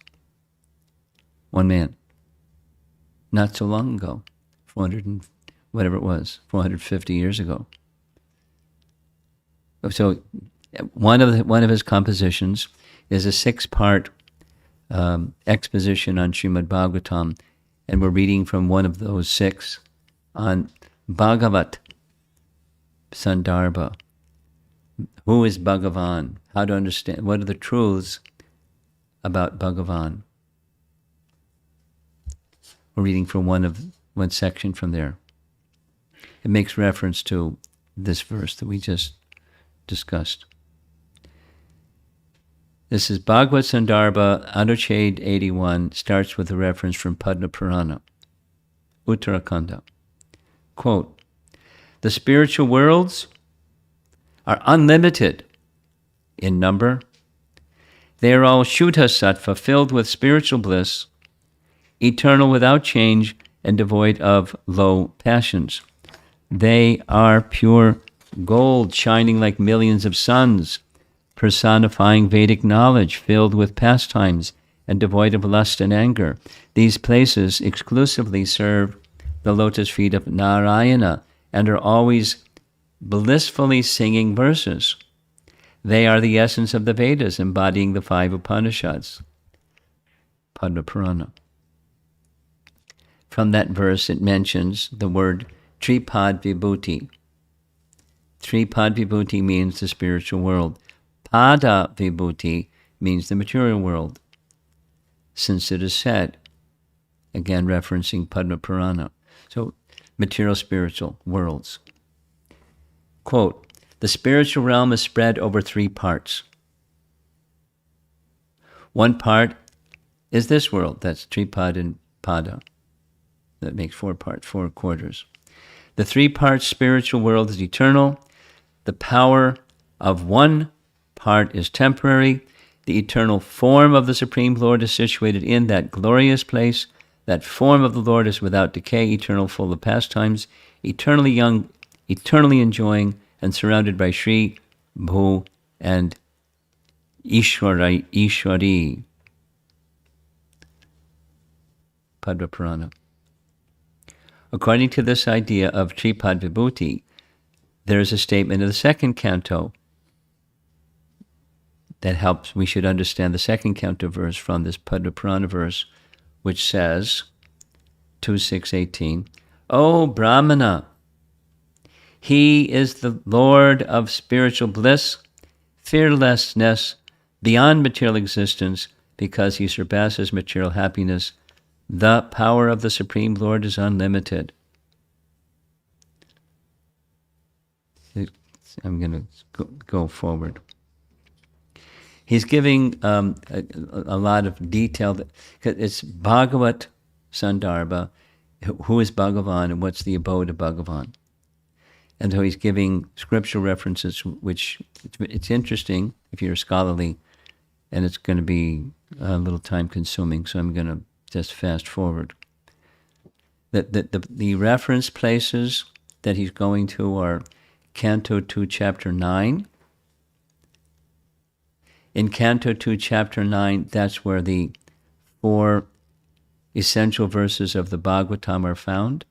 One man. Not so long ago. 400 and whatever it was, 450 years ago. So one of his compositions is a 6-part exposition on Srimad Bhagavatam, and we're reading from one of those 6 on Bhagavat Sandarbha. Who is Bhagavan? How to understand? What are the truths about Bhagavan? We're reading from one section from there. It makes reference to this verse that we just discussed. This is Bhagavad Sandarbha, Anuchhed 81, starts with a reference from Padma Purana, Uttarakhanda. Quote, "The spiritual worlds are unlimited in number. They are all Shuddha Sattva, filled with spiritual bliss, eternal without change, and devoid of low passions. They are pure gold, shining like millions of suns, personifying Vedic knowledge, filled with pastimes, and devoid of lust and anger. These places exclusively serve the lotus feet of Narayana and are always blissfully singing verses. They are the essence of the Vedas, embodying the 5 Upanishads." Padma Purana. From that verse, it mentions the word Tripad Vibhuti. Tripad Vibhuti means the spiritual world. Pada Vibhuti means the material world, since it is said, again referencing Padma Purana. So, material, spiritual worlds. Quote, "The spiritual realm is spread over 3 parts. One part is this world, that's Tripad and Pada. That makes 4 parts, 4 quarters. The 3-part spiritual world is eternal. The power of one part is temporary. The eternal form of the Supreme Lord is situated in that glorious place. That form of the Lord is without decay, eternal, full of pastimes, eternally young, eternally enjoying, and surrounded by Shri, Bhu, and Ishwari. Padma Purana. According to this idea of Tripad Vibhuti, there is a statement in the 2nd canto that helps. We should understand the 2nd canto verse from this Padma Purana verse, which says, 2.6.18, "O Brahmana, he is the Lord of spiritual bliss, fearlessness, beyond material existence, because he surpasses material happiness. The power of the Supreme Lord is unlimited." I'm going to go forward. He's giving a lot of detail. It's Bhagavat Sandarbha. Who is Bhagavan and what's the abode of Bhagavan? And so he's giving scriptural references, which it's interesting if you're scholarly, and it's going to be a little time consuming, so I'm going to just fast forward. The reference places that he's going to are Canto 2, Chapter 9. In Canto 2, Chapter 9, that's where the 4 essential verses of the Bhagavatam are found,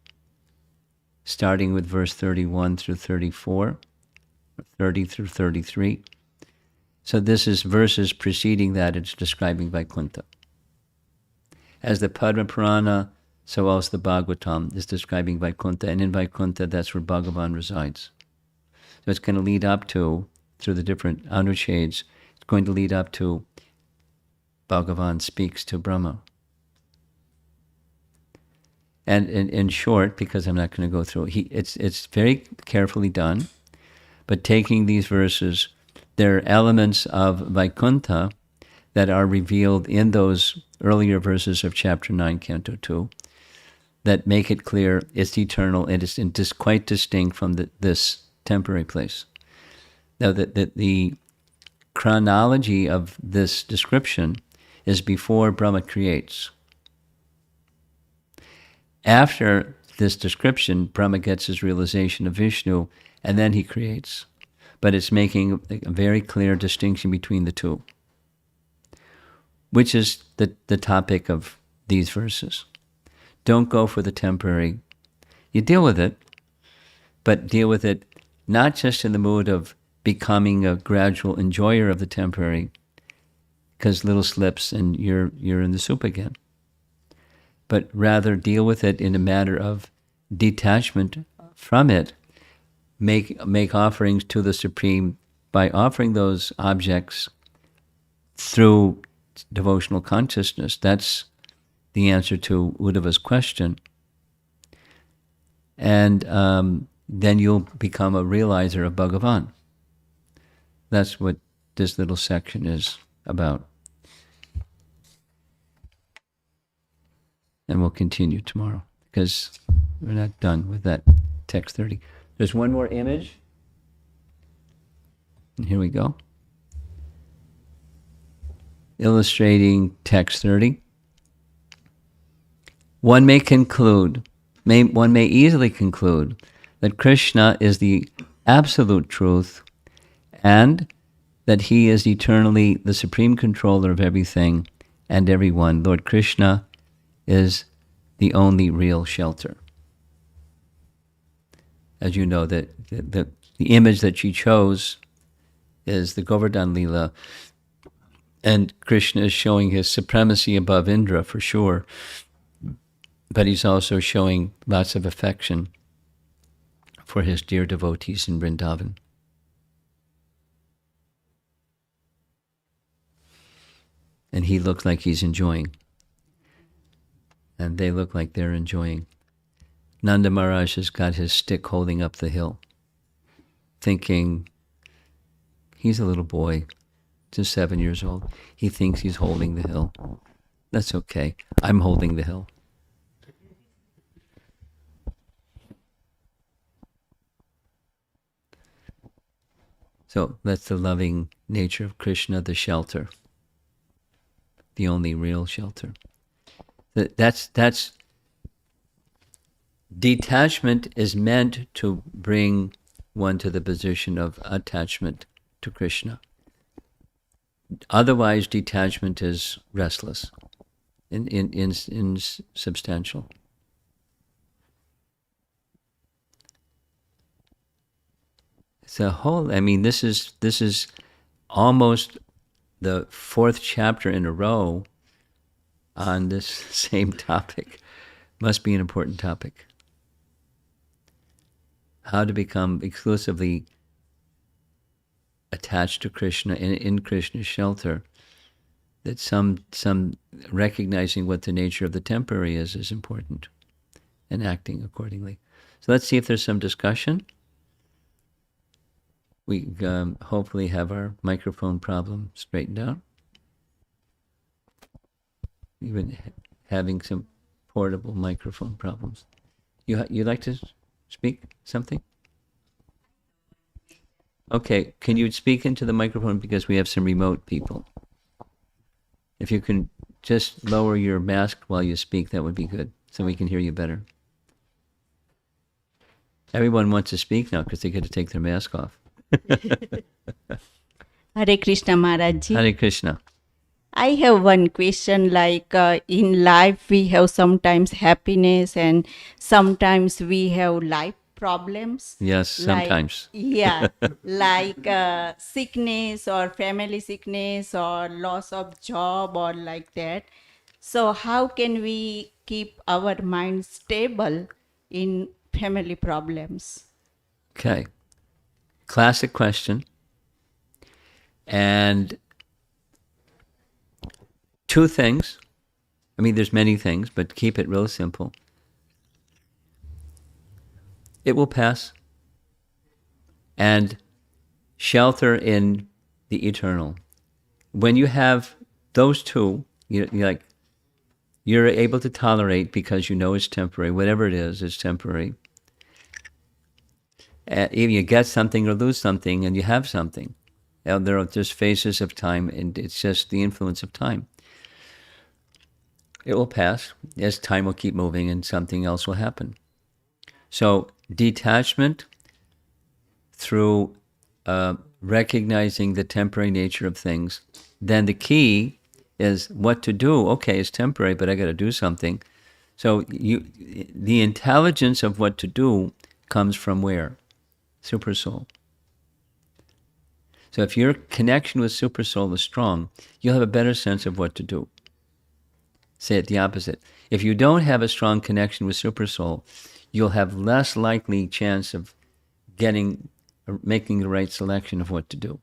starting with verse 31 through 34, 30 through 33. So this is verses preceding that. It's describing Vaikuntha. As the Padma Purana, so also the Bhagavatam is describing Vaikuntha, and in Vaikuntha, that's where Bhagavan resides. So it's going to lead up to, through the different Anushades, it's going to lead up to Bhagavan speaks to Brahma. And in short, because I'm not going to go through it, it's very carefully done, but taking these verses, there are elements of Vaikuntha that are revealed in those earlier verses of chapter 9, canto 2, that make it clear it's eternal and it's quite distinct from this temporary place. Now, the chronology of this description is before Brahma creates. After this description, Brahma gets his realization of Vishnu, and then he creates. But it's making a very clear distinction between the two, which is the topic of these verses. Don't go for the temporary. You deal with it, but deal with it not just in the mood of becoming a gradual enjoyer of the temporary, because little slips and you're in the soup again. But rather deal with it in a matter of detachment from it. Make offerings to the Supreme by offering those objects through devotional consciousness. That's the answer to Uddhava's question. And then you'll become a realizer of Bhagavan. That's what this little section is about. And we'll continue tomorrow, because we're not done with that text 30. There's one more image. And here we go. Illustrating text 30. One may easily conclude that Krishna is the absolute truth and that he is eternally the supreme controller of everything and everyone. Lord Krishna is the only real shelter. As you know, the image that she chose is the Govardhan Lila, and Krishna is showing his supremacy above Indra for sure, but he's also showing lots of affection for his dear devotees in Vrindavan. And he looks like he's enjoying. And they look like they're enjoying. Nanda Maharaj has got his stick holding up the hill, thinking he's a little boy, just 7 years old. He thinks he's holding the hill. That's okay. I'm holding the hill. So that's the loving nature of Krishna, the shelter, the only real shelter. That's detachment is meant to bring one to the position of attachment to Krishna. Otherwise, detachment is restless, insubstantial. It's a whole. I mean, this is almost the fourth chapter in a row on this same topic. Must be an important topic. How to become exclusively attached to Krishna in Krishna's shelter. That some recognizing what the nature of the temporary is important, and acting accordingly. So let's see if there's some discussion. We hopefully have our microphone problem straightened out. Even having some portable microphone problems. You like to speak something? Okay, can you speak into the microphone, because we have some remote people? If you can just lower your mask while you speak, that would be good, so we can hear you better. Everyone wants to speak now because they get to take their mask off. Hare Krishna Maharaj Ji. Hare Krishna. I have one question, like in life we have sometimes happiness and sometimes we have life problems. Yes, sometimes. Like sickness or family sickness or loss of job or like that. So how can we keep our mind stable in family problems? Okay. Classic question. And Two things. I mean, there's many things, but keep it real simple. It will pass. And shelter in the eternal. When you have those two, you're able to tolerate because you know it's temporary. Whatever it is, it's temporary. Even you get something or lose something, and you have something. There are just phases of time, and it's just the influence of time. It will pass, as time will keep moving, and something else will happen. So detachment through recognizing the temporary nature of things. Then the key is what to do. Okay, it's temporary, but I got to do something. So the intelligence of what to do comes from where? Supersoul. So if your connection with Supersoul is strong, you'll have a better sense of what to do. Say it the opposite. If you don't have a strong connection with Supersoul, you'll have less likely chance of making the right selection of what to do.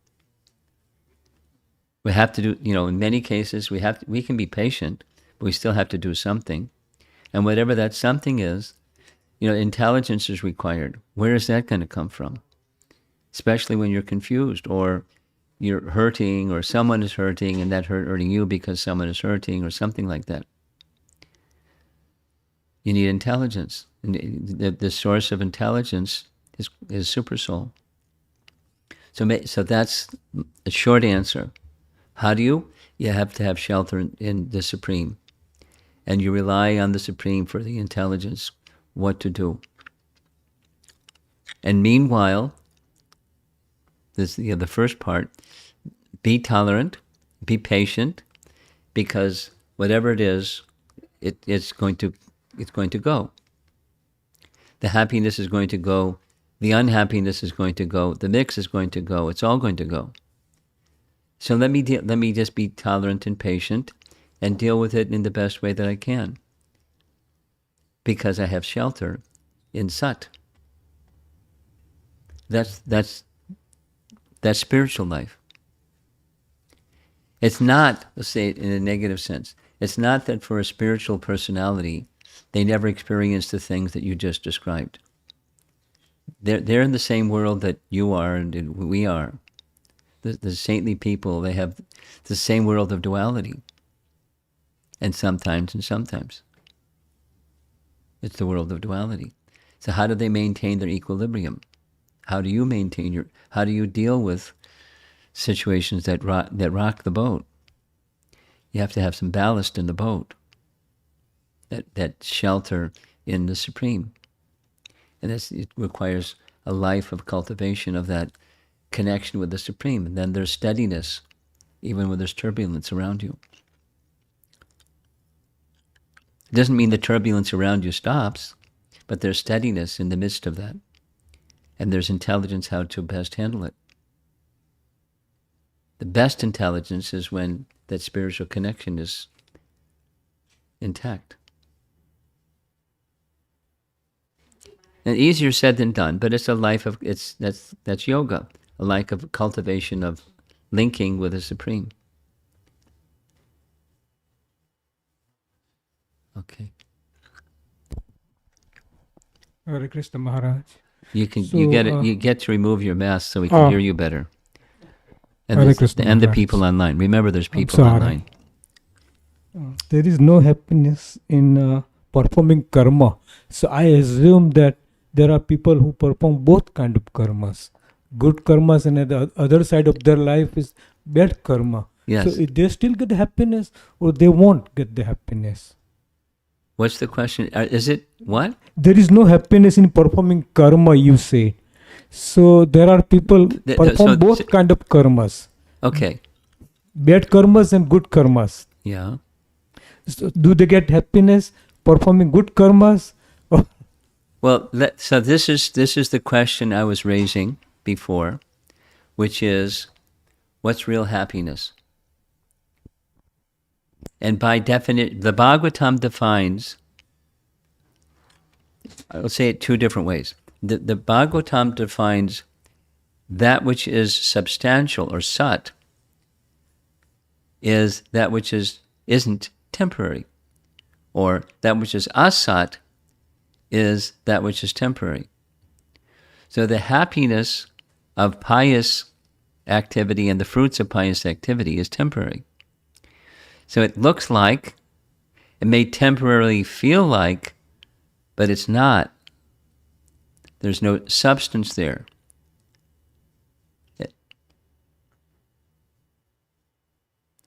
We have to do, in many cases, we can be patient, but we still have to do something. And whatever that something is, intelligence is required. Where is that going to come from? Especially when you're confused or you're hurting or someone is hurting and that hurting you because someone is hurting or something like that. You need intelligence. And the source of intelligence is Supersoul. So that's a short answer. How do you? You have to have shelter in the Supreme. And you rely on the Supreme for the intelligence, what to do. And meanwhile, this the first part, be tolerant, be patient, because whatever it is, it's going to go. The happiness is going to go. The unhappiness is going to go. The mix is going to go. It's all going to go. So let me just be tolerant and patient and deal with it in the best way that I can. Because I have shelter in Sat. That's spiritual life. It's not, let's say it in a negative sense, it's not that for a spiritual personality, they never experience the things that you just described. They're in the same world that you are and we are. The saintly people, they have the same world of duality. And sometimes. It's the world of duality. So how do they maintain their equilibrium? How do you deal with situations that rock the boat? You have to have some ballast in the boat. That shelter in the Supreme. And it requires a life of cultivation of that connection with the Supreme. And then there's steadiness, even when there's turbulence around you. It doesn't mean the turbulence around you stops, but there's steadiness in the midst of that. And there's intelligence how to best handle it. The best intelligence is when that spiritual connection is intact. And easier said than done, but it's a life of that's yoga, a life of cultivation of linking with the Supreme. Okay. Hare Krishna Maharaj. You get to remove your mask so we can hear you better. And, Hare Krishna and the Maharaj. people online. Remember, there's people sorry. online. There is no happiness in performing karma. So I assume that there are people who perform both kind of karmas. Good karmas, and the other side of their life is bad karma. Yes. So they still get happiness or they won't get the happiness. What's the question? Is it what? There is no happiness in performing karma, you say. So there are people perform both kind of karmas. Okay. Bad karmas and good karmas. Yeah. So do they get happiness performing good karmas? Well, so this is the question I was raising before, which is, what's real happiness? And by definition, the Bhagavatam defines, I'll say it two different ways. The Bhagavatam defines that which is substantial or sat is that which is isn't temporary. Or that which is asat is that which is temporary. So the happiness of pious activity and the fruits of pious activity is temporary. So it looks like, it may temporarily feel like, but it's not. There's no substance there.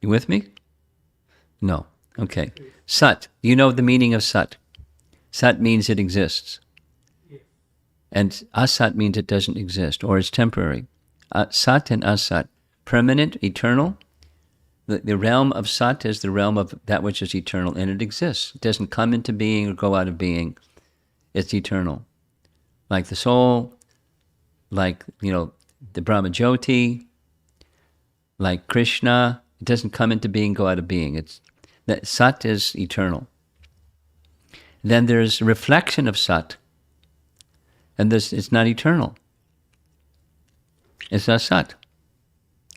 You with me? No. Okay. Sat. You know the meaning of sat. Sat means it exists. And asat means it doesn't exist, or it's temporary. Sat and asat. Permanent, eternal. The realm of sat is the realm of that which is eternal, and it exists. It doesn't come into being or go out of being. It's eternal. Like the soul, like, the Brahma Jyoti, like Krishna. It doesn't come into being, go out of being. That sat is eternal. Then there's reflection of sat, and it's not eternal. It's asat.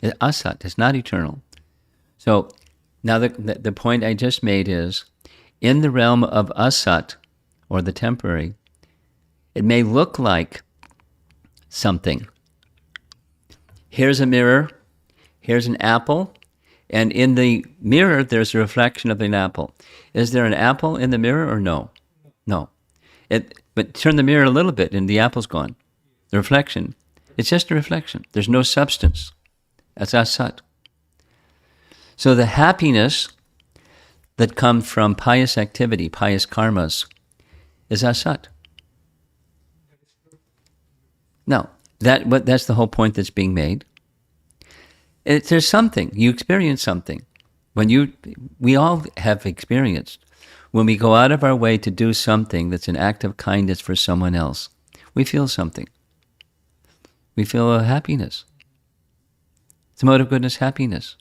It's asat. It's not eternal. So now the point I just made is, in the realm of asat, or the temporary, it may look like something. Here's a mirror, here's an apple, and in the mirror there's a reflection of an apple. Is there an apple in the mirror or no? No. But turn the mirror a little bit and the apple's gone. The reflection, it's just a reflection. There's no substance. That's asat. So the happiness that comes from pious activity, pious karmas, is asat. No, that's the whole point that's being made. There's something. You experience something. We all have experienced. When we go out of our way to do something that's an act of kindness for someone else, we feel something. We feel a happiness. It's a mode of goodness, happiness.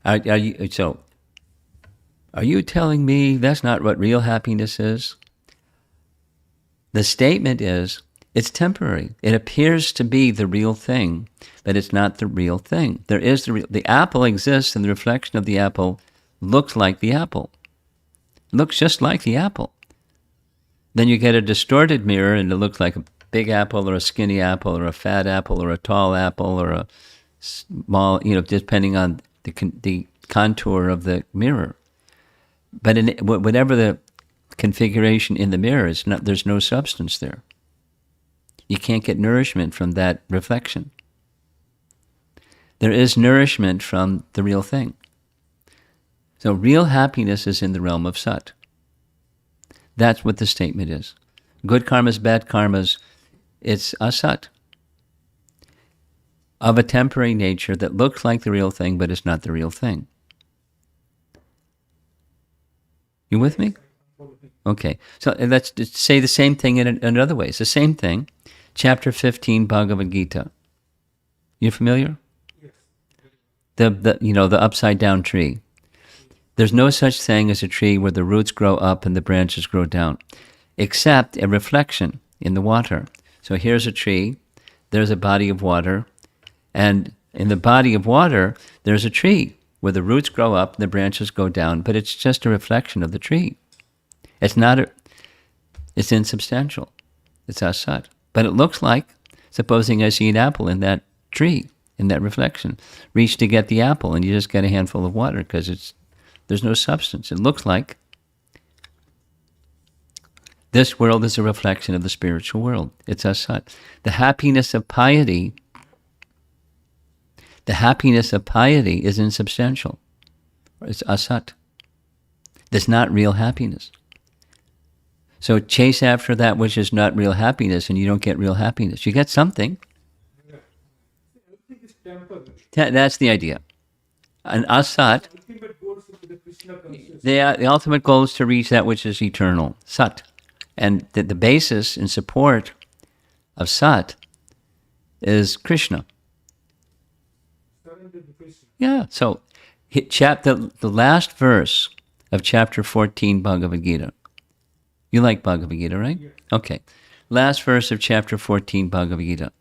Are you telling me that's not what real happiness is? The statement is, it's temporary. It appears to be the real thing, but it's not the real thing. The apple exists, and the reflection of the apple looks like the apple. It looks just like the apple. Then you get a distorted mirror, and it looks like a big apple, or a skinny apple, or a fat apple, or a tall apple, or a small, depending on the contour of the mirror. But in whatever the configuration in the mirror, there's no substance there. You can't get nourishment from that reflection. There is nourishment from the real thing. So real happiness is in the realm of sat. That's what the statement is. Good karmas, bad karmas, it's asat. Of a temporary nature that looks like the real thing, but it's not the real thing. You with me? Okay. So let's say the same thing in another way. It's the same thing. Chapter 15, Bhagavad Gita. You familiar? Yes. The upside down tree. There's no such thing as a tree where the roots grow up and the branches grow down, except a reflection in the water. So here's a tree, there's a body of water, and in the body of water, there's a tree where the roots grow up and the branches go down, but it's just a reflection of the tree. It's insubstantial. It's asat. But it looks like, supposing I see an apple in that tree, in that reflection, reach to get the apple and you just get a handful of water because there's no substance. It looks like this world is a reflection of the spiritual world. It's asat. The happiness of piety is insubstantial. It's asat. That's not real happiness. So chase after that which is not real happiness, and you don't get real happiness. You get something. That's the idea. An asat, the ultimate goal is to reach that which is eternal, sat. And the basis and support of sat is Krishna. Yeah, so the last verse of chapter 14 Bhagavad Gita. You like Bhagavad Gita, right? Yes. Okay. Last verse of chapter 14 Bhagavad Gita.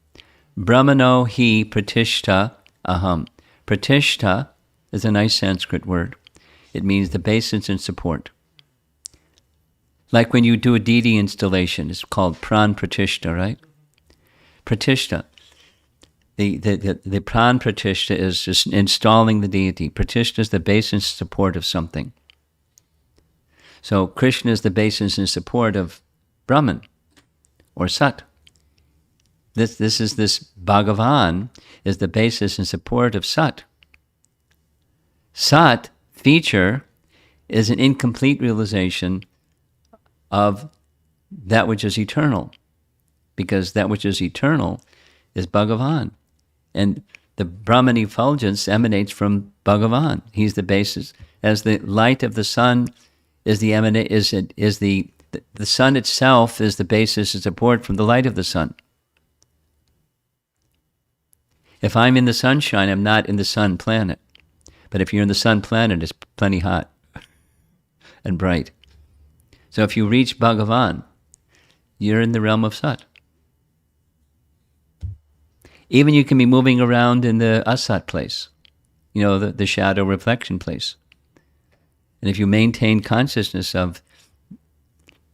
Brahmano hi pratishta aham. Pratishta is a nice Sanskrit word. It means the basis and support. Like when you do a deity installation, it's called pran pratishta, right? Pratishta. The pran pratishta is just installing the deity. Pratishta is the basis and support of something. So Krishna is the basis and support of Brahman or Sat. This Bhagavan is the basis and support of Sat. Sat, feature, is an incomplete realization of that which is eternal, because that which is eternal is Bhagavan. And the Brahman effulgence emanates from Bhagavan. He's the basis. As the light of the sun is the sun itself is the basis and support from the light of the sun. If I'm in the sunshine, I'm not in the sun planet. But if you're in the sun planet, it's plenty hot and bright. So if you reach Bhagavan, you're in the realm of Sat. Even you can be moving around in the Asat place, the shadow reflection place. And if you maintain consciousness of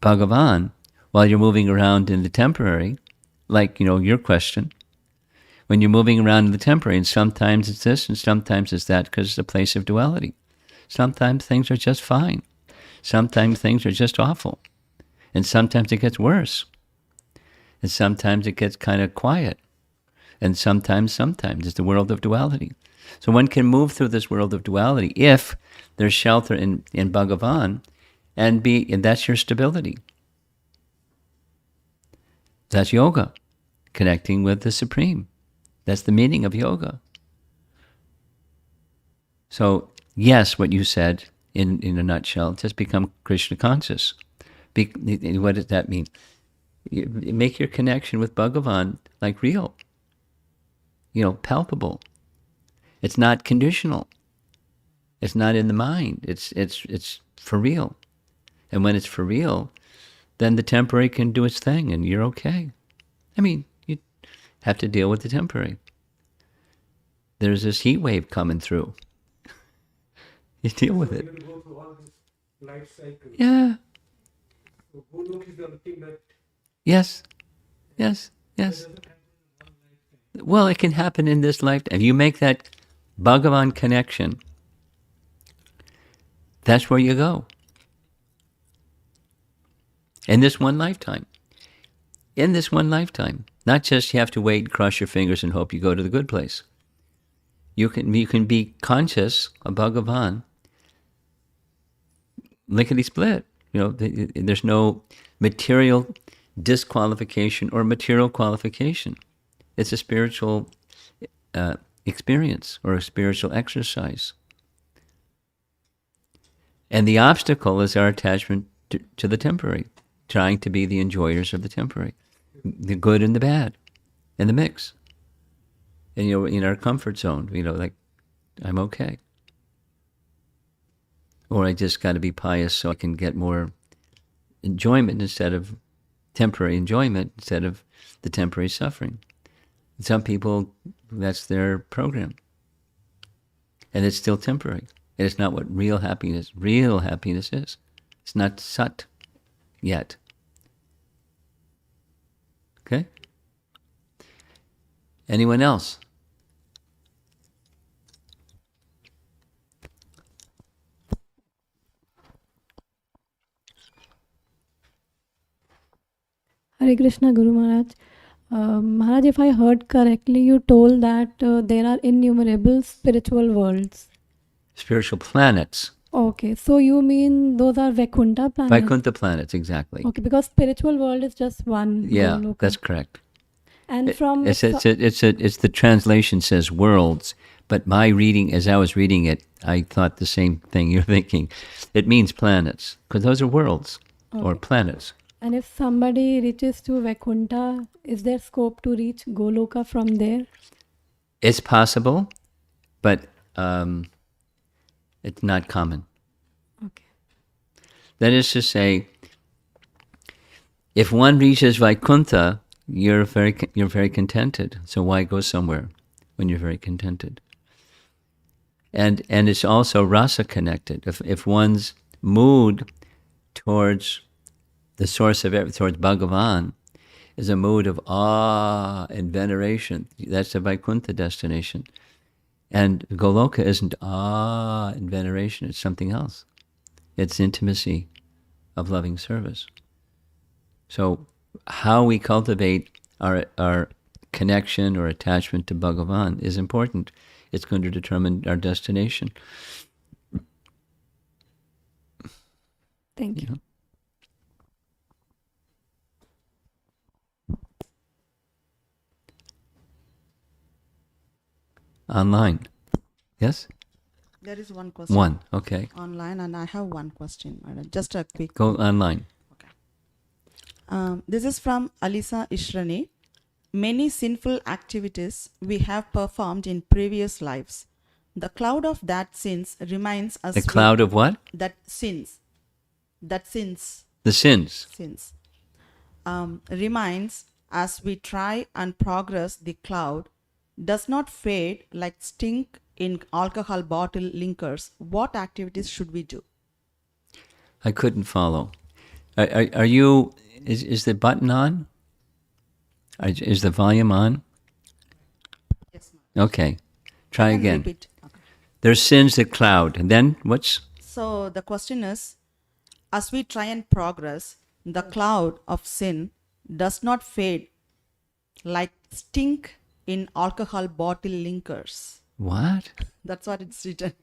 Bhagavan while you're moving around in the temporary, like, your question, when you're moving around in the temporary, and sometimes it's this and sometimes it's that because it's a place of duality. Sometimes things are just fine. Sometimes things are just awful. And sometimes it gets worse. And sometimes it gets kind of quiet. And sometimes it's the world of duality. So one can move through this world of duality if there's shelter in Bhagavan, and that's your stability. That's yoga, connecting with the Supreme. That's the meaning of yoga. So, yes, what you said in a nutshell, just become Krishna conscious. What does that mean? Make your connection with Bhagavan like real, palpable. It's not conditional. It's not in the mind. It's for real. And when it's for real, then the temporary can do its thing and you're okay. I mean, you have to deal with the temporary. There's this heat wave coming through. You deal with it. Go through all this life cycle. Yeah. So Golok is the ultimate. Yes. Well, it can happen in this lifetime. If you make that Bhagavan connection, that's where you go. In this one lifetime. Not just you have to wait, cross your fingers, and hope you go to the good place. You can be conscious of Bhagavan, lickety-split. There's no material disqualification or material qualification. It's a spiritual experience or a spiritual exercise. And the obstacle is our attachment to the temporary, trying to be the enjoyers of the temporary, the good and the bad, and the mix. And in our comfort zone, like, I'm okay. Or I just got to be pious so I can get more enjoyment instead of temporary enjoyment, instead of the temporary suffering. Some people, that's their program. And it's still temporary. And it's not what real happiness is. It's not Sat yet. Okay? Anyone else? Hare Krishna, Guru Maharaj. Maharaj, if I heard correctly, you told that there are innumerable spiritual worlds. Spiritual planets. Okay, so you mean those are Vaikuntha planets? Vaikuntha planets, exactly. Okay, because spiritual world is just one. Yeah, Goloka. that's correct. And from It's the translation says worlds, but my reading, as I was reading it, I thought the same thing you're thinking. It means planets, because those are worlds or planets. And if somebody reaches to Vaikuntha, is there scope to reach Goloka from there? It's possible, but it's not common. Okay. That is to say, if one reaches Vaikuntha, you're very contented. So why go somewhere when you're very contented? And it's also rasa connected. If one's mood towards the source of everything, towards Bhagavan, is a mood of awe and veneration, that's the Vaikuntha destination. And Goloka isn't awe and veneration, it's something else. It's intimacy of loving service. So how we cultivate our connection or attachment to Bhagavan is important. It's going to determine our destination. Thank you. Online. Yes? There is one question One. Okay. online, and I have one question, madam. Just a quick. Go online. This is from Alisa Ishrani. Many sinful activities we have performed in previous lives. The cloud of that sins reminds us. The cloud of what? That sins. That sins. The sins. Sins. Reminds as we try and progress, the cloud does not fade like stink in alcohol bottle linkers. What activities should we do? I couldn't follow. Are you, is the button on? Is the volume on? Yes, ma'am. Okay. Try Can again. repeat. Okay. There's sins that cloud. And then what's? So the question is, as we try and progress, the cloud of sin does not fade like stink in alcohol bottle linkers. What? That's what it's written.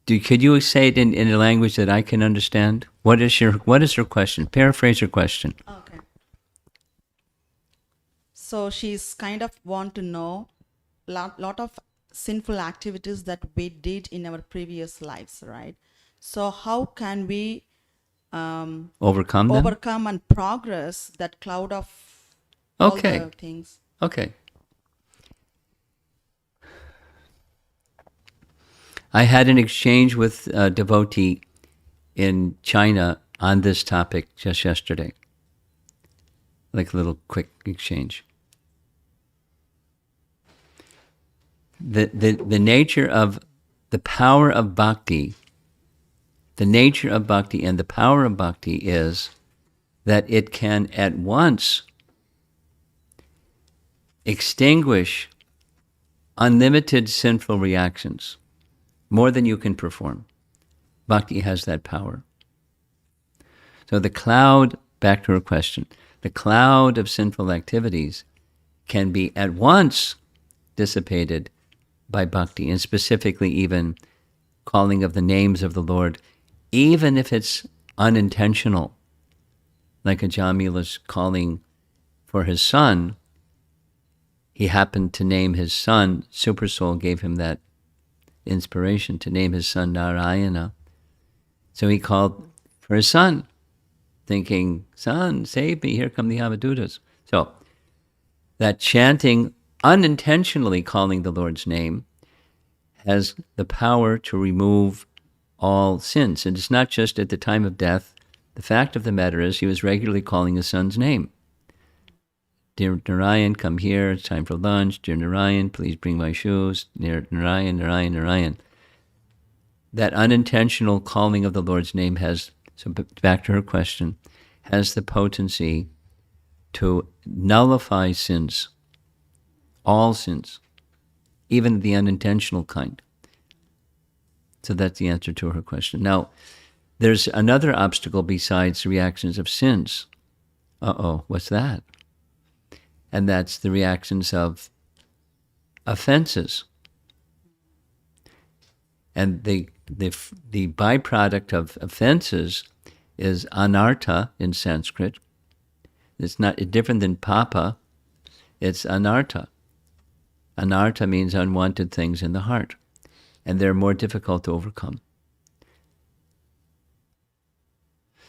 Could you say it in a language that I can understand? What is your question? Paraphrase your question. Okay. So she's kind of want to know lot of sinful activities that we did in our previous lives, right? So how can we Overcome them? overcome and progress that cloud of all Okay. the things? Okay. I had an exchange with a devotee in China on this topic just yesterday. Like a little quick exchange. The nature of the power of bhakti, the nature of bhakti and the power of bhakti is that it can at once extinguish unlimited sinful reactions, more than you can perform. Bhakti has that power. So the cloud, back to her question, the cloud of sinful activities can be at once dissipated by bhakti, and specifically even calling of the names of the Lord, even if it's unintentional, like a Jamula's calling for his son. He happened to name his son, Super Soul gave him that inspiration to name his son Narayana. So he called for his son, thinking, son, save me, here come the Avadutas. So that chanting, unintentionally calling the Lord's name, has the power to remove all sins. And it's not just at the time of death. The fact of the matter is he was regularly calling his son's name. Dear Narayan, come here, it's time for lunch. Dear Narayan, please bring my shoes. Dear Narayan, Narayan, Narayan. That unintentional calling of the Lord's name has, so back to her question, has the potency to nullify sins, all sins, even the unintentional kind. So that's the answer to her question. Now, there's another obstacle besides the reactions of sins. What's that? And that's the reactions of offenses. And the byproduct of offenses is anartha in Sanskrit. It's not different than papa. It's anartha. Anartha means unwanted things in the heart, and they're more difficult to overcome.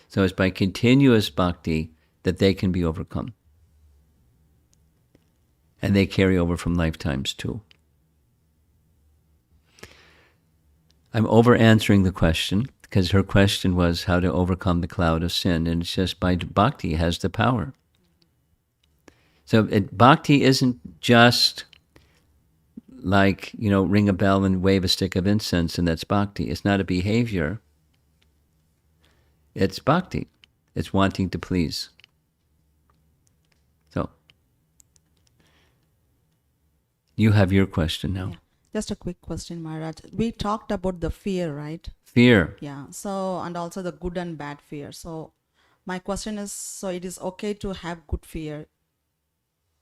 So it's by continuous bhakti that they can be overcome. And they carry over from lifetimes too. I'm over answering the question because her question was how to overcome the cloud of sin, and it's just by bhakti has the power. So bhakti isn't just like, ring a bell and wave a stick of incense, and that's bhakti. It's not a behavior. It's bhakti. It's wanting to please. So, you have your question now. Yeah. Just a quick question, Maharaj. We talked about the fear, right? Fear. Yeah. So, and also the good and bad fear. So, my question is, so it is okay to have good fear?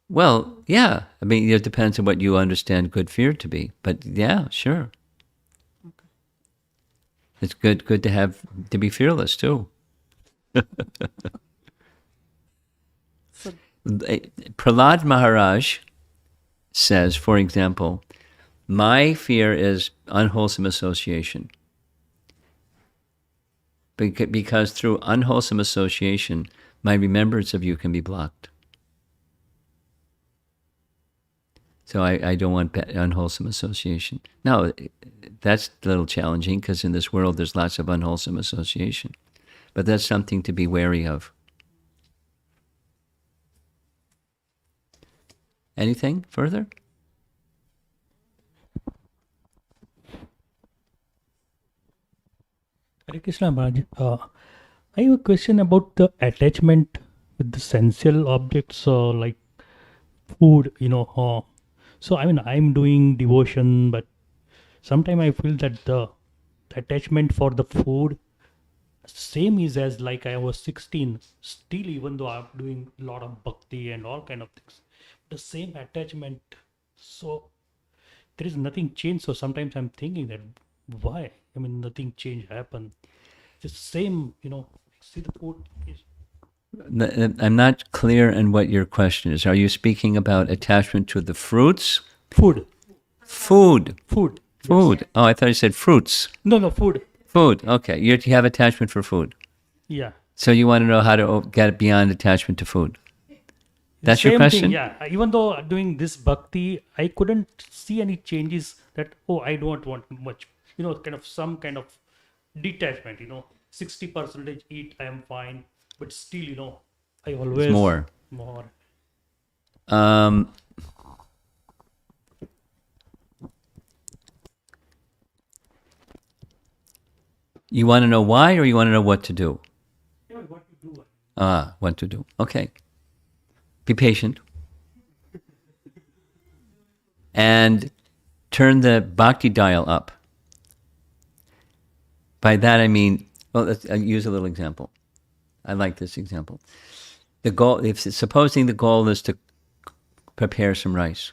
Well, yeah. I mean, it depends on what you understand good fear to be. But yeah, sure. Okay. It's good to be fearless too. So, Prahlad Maharaj says, for example, my fear is unwholesome association. Because through unwholesome association, my remembrance of you can be blocked. So I don't want unwholesome association. Now, that's a little challenging because in this world there's lots of unwholesome association. But that's something to be wary of. Anything further? Hare Krishna Maharaj. I have a question about the attachment with the sensual objects, like food, so I mean, I'm doing devotion, but sometimes I feel that the attachment for the food same is as like I was 16. Still, even though I'm doing a lot of bhakti and all kind of things, the same attachment. So there is nothing changed. So sometimes I'm thinking that why? I mean, nothing change happened. Just same, see the food is I'm not clear on what your question is. Are you speaking about attachment to the fruits? food. Food. Food. Food. Oh, I thought you said fruits. No, food. Food. Okay. You have attachment for food. Yeah. So you want to know how to get beyond attachment to food. That's your Same question? thing, yeah. Even though doing this bhakti, I couldn't see any changes that, I don't want much, kind of some kind of detachment, 60% eat, I am fine. But still, I always more. More. You want to know why, or you want to know what to do? Yeah, what to do? What to do. Okay. Be patient. And turn the bhakti dial up. By that I mean, well, I'll use a little example. I like this example. The goal, supposing the goal is to prepare some rice,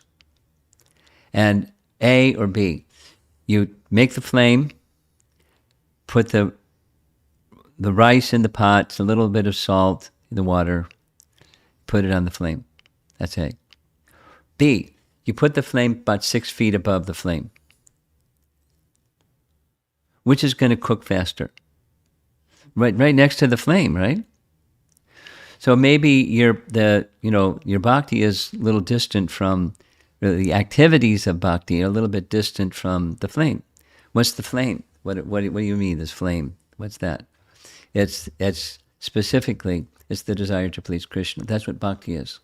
and A or B, you make the flame, put the rice in the pot, a little bit of salt in the water, put it on the flame. That's A. B, you put the flame about 6 feet above the flame. Which is going to cook faster? Right next to the flame, right? So maybe your bhakti is a little distant from the activities of bhakti, are a little bit distant from the flame. What's the flame? What do you mean, this flame? What's that? It's specifically, it's the desire to please Krishna. That's what bhakti is.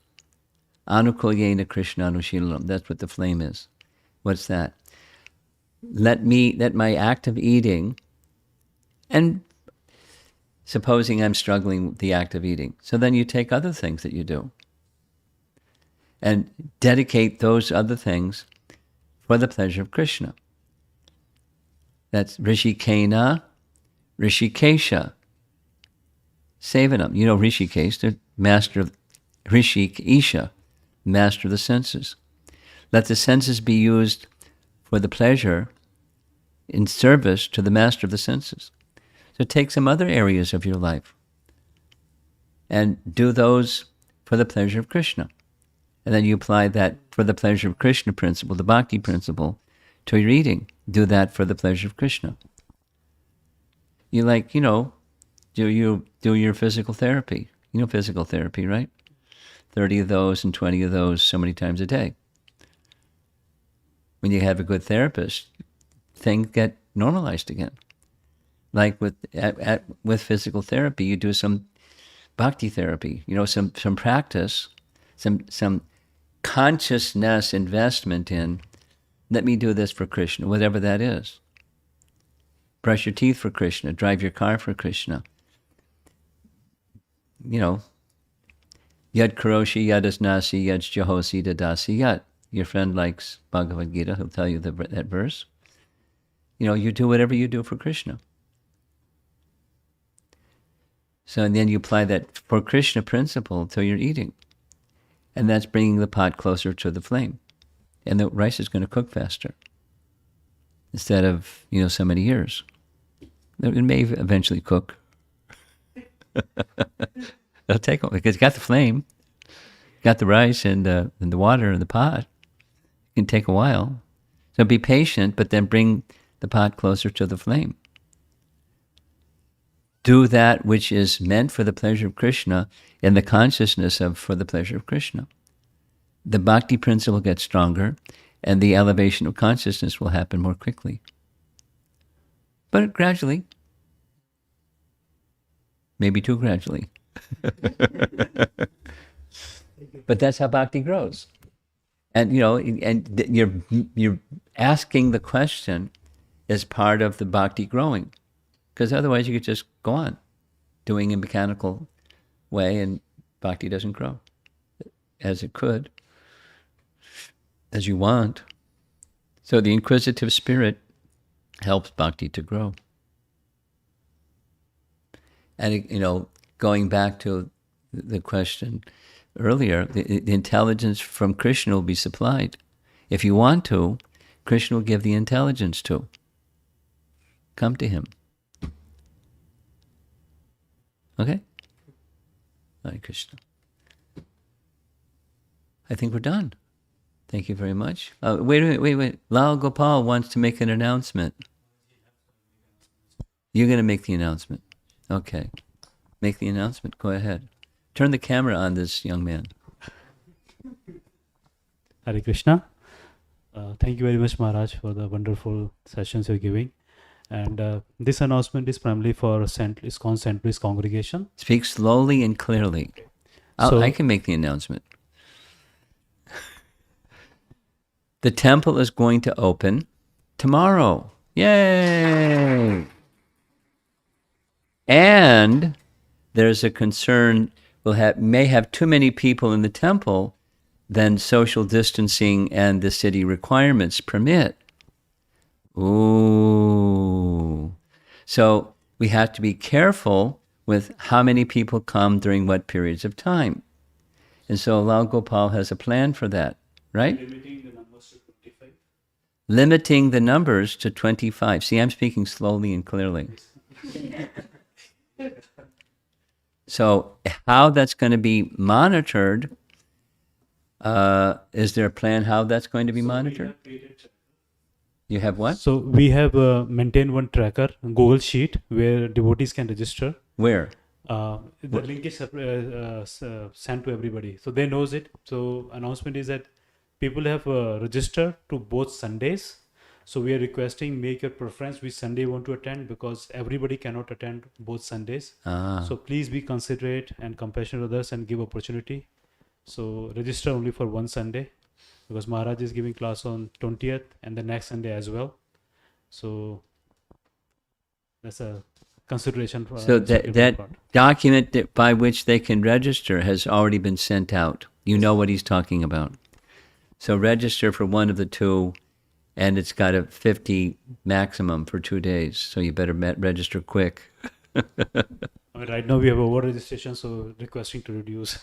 Anukulyena Krishna Anushilanam. That's what the flame is. What's that? Let my act of eating, and supposing I'm struggling with the act of eating, so then you take other things that you do and dedicate those other things for the pleasure of Krishna. That's Rishikena, Rishikesha, Sevanam. You know Rishikesh, the master of Rishikesha, master of the senses. Let the senses be used for the pleasure in service to the master of the senses. So take some other areas of your life and do those for the pleasure of Krishna. And then you apply that for the pleasure of Krishna principle, the bhakti principle, to your eating. Do that for the pleasure of Krishna. You do your physical therapy. You know physical therapy, right? 30 of those and 20 of those so many times a day. When you have a good therapist, things get normalized again. Like with physical therapy, you do some bhakti therapy, some practice, some consciousness investment in Let me do this for Krishna, whatever that is. Brush your teeth for Krishna, drive your car for Krishna. You know, yad karoshi yadasnasi yad jahosi dadasi yat. Your friend likes Bhagavad Gita, he'll tell you that verse. You know, you do whatever you do for Krishna. So and then you apply that for Krishna principle to your eating. And that's bringing the pot closer to the flame. And the rice is going to cook faster. Instead of, so many years. It may eventually cook. It'll take, because you got the flame, got the rice and the water in the pot. It can take a while. So be patient, but then bring the pot closer to the flame. Do that which is meant for the pleasure of Krishna in the consciousness of for the pleasure of Krishna. The bhakti principle gets stronger and the elevation of consciousness will happen more quickly. But gradually. Maybe too gradually. But that's how bhakti grows. And you're asking the question as part of the bhakti growing. Because otherwise you could just go on doing a mechanical way and bhakti doesn't grow as it could, as you want. So the inquisitive spirit helps bhakti to grow. And, going back to the question earlier, the intelligence from Krishna will be supplied. If you want to, Krishna will give the intelligence to. Come to him. Okay? Hare Krishna. I think we're done. Thank you very much. Wait. Lal Gopal wants to make an announcement. You're going to make the announcement. Okay. Make the announcement. Go ahead. Turn the camera on this young man. Hare Krishna. Thank you very much, Maharaj, for the wonderful sessions you're giving. And this announcement is primarily for ISKCON St. Louis congregation. Speak slowly and clearly. I can make the announcement. The temple is going to open tomorrow. Yay! And there's a concern may have too many people in the temple than social distancing and the city requirements permit. Ooh. So we have to be careful with how many people come during what periods of time. And so Lal Gopal has a plan for that, right? Limiting the numbers to 25. Limiting the numbers to 25. See, I'm speaking slowly and clearly. So how that's going to be monitored, is there a plan how that's going to be monitored? You have what? So we have maintained one tracker, Google Sheet, where devotees can register. Where? The link is sent to everybody, so they knows it. So announcement is that people have registered to both Sundays. So we are requesting make your preference which Sunday you want to attend, because everybody cannot attend both Sundays. So please be considerate and compassionate with others and give opportunity. So register only for one Sunday, because Maharaj is giving class on 20th and the next Sunday as well. So that's a consideration for So that document by which they can register has already been sent out. You know what he's talking about. So register for one of the two, and it's got a 50 maximum for 2 days. So you better register quick. Right now we have over registration, so requesting to reduce.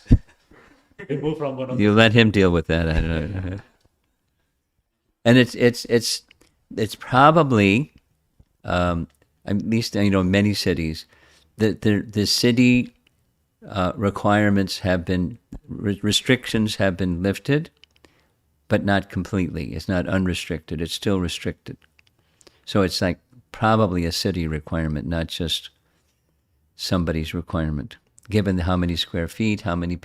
Remove from one of You let him deal with that. I don't know. And it's probably, at least in many cities, the city requirements have been restrictions have been lifted, but not completely. It's not unrestricted. It's still restricted. So it's like probably a city requirement, not just somebody's requirement, given how many square feet, how many people.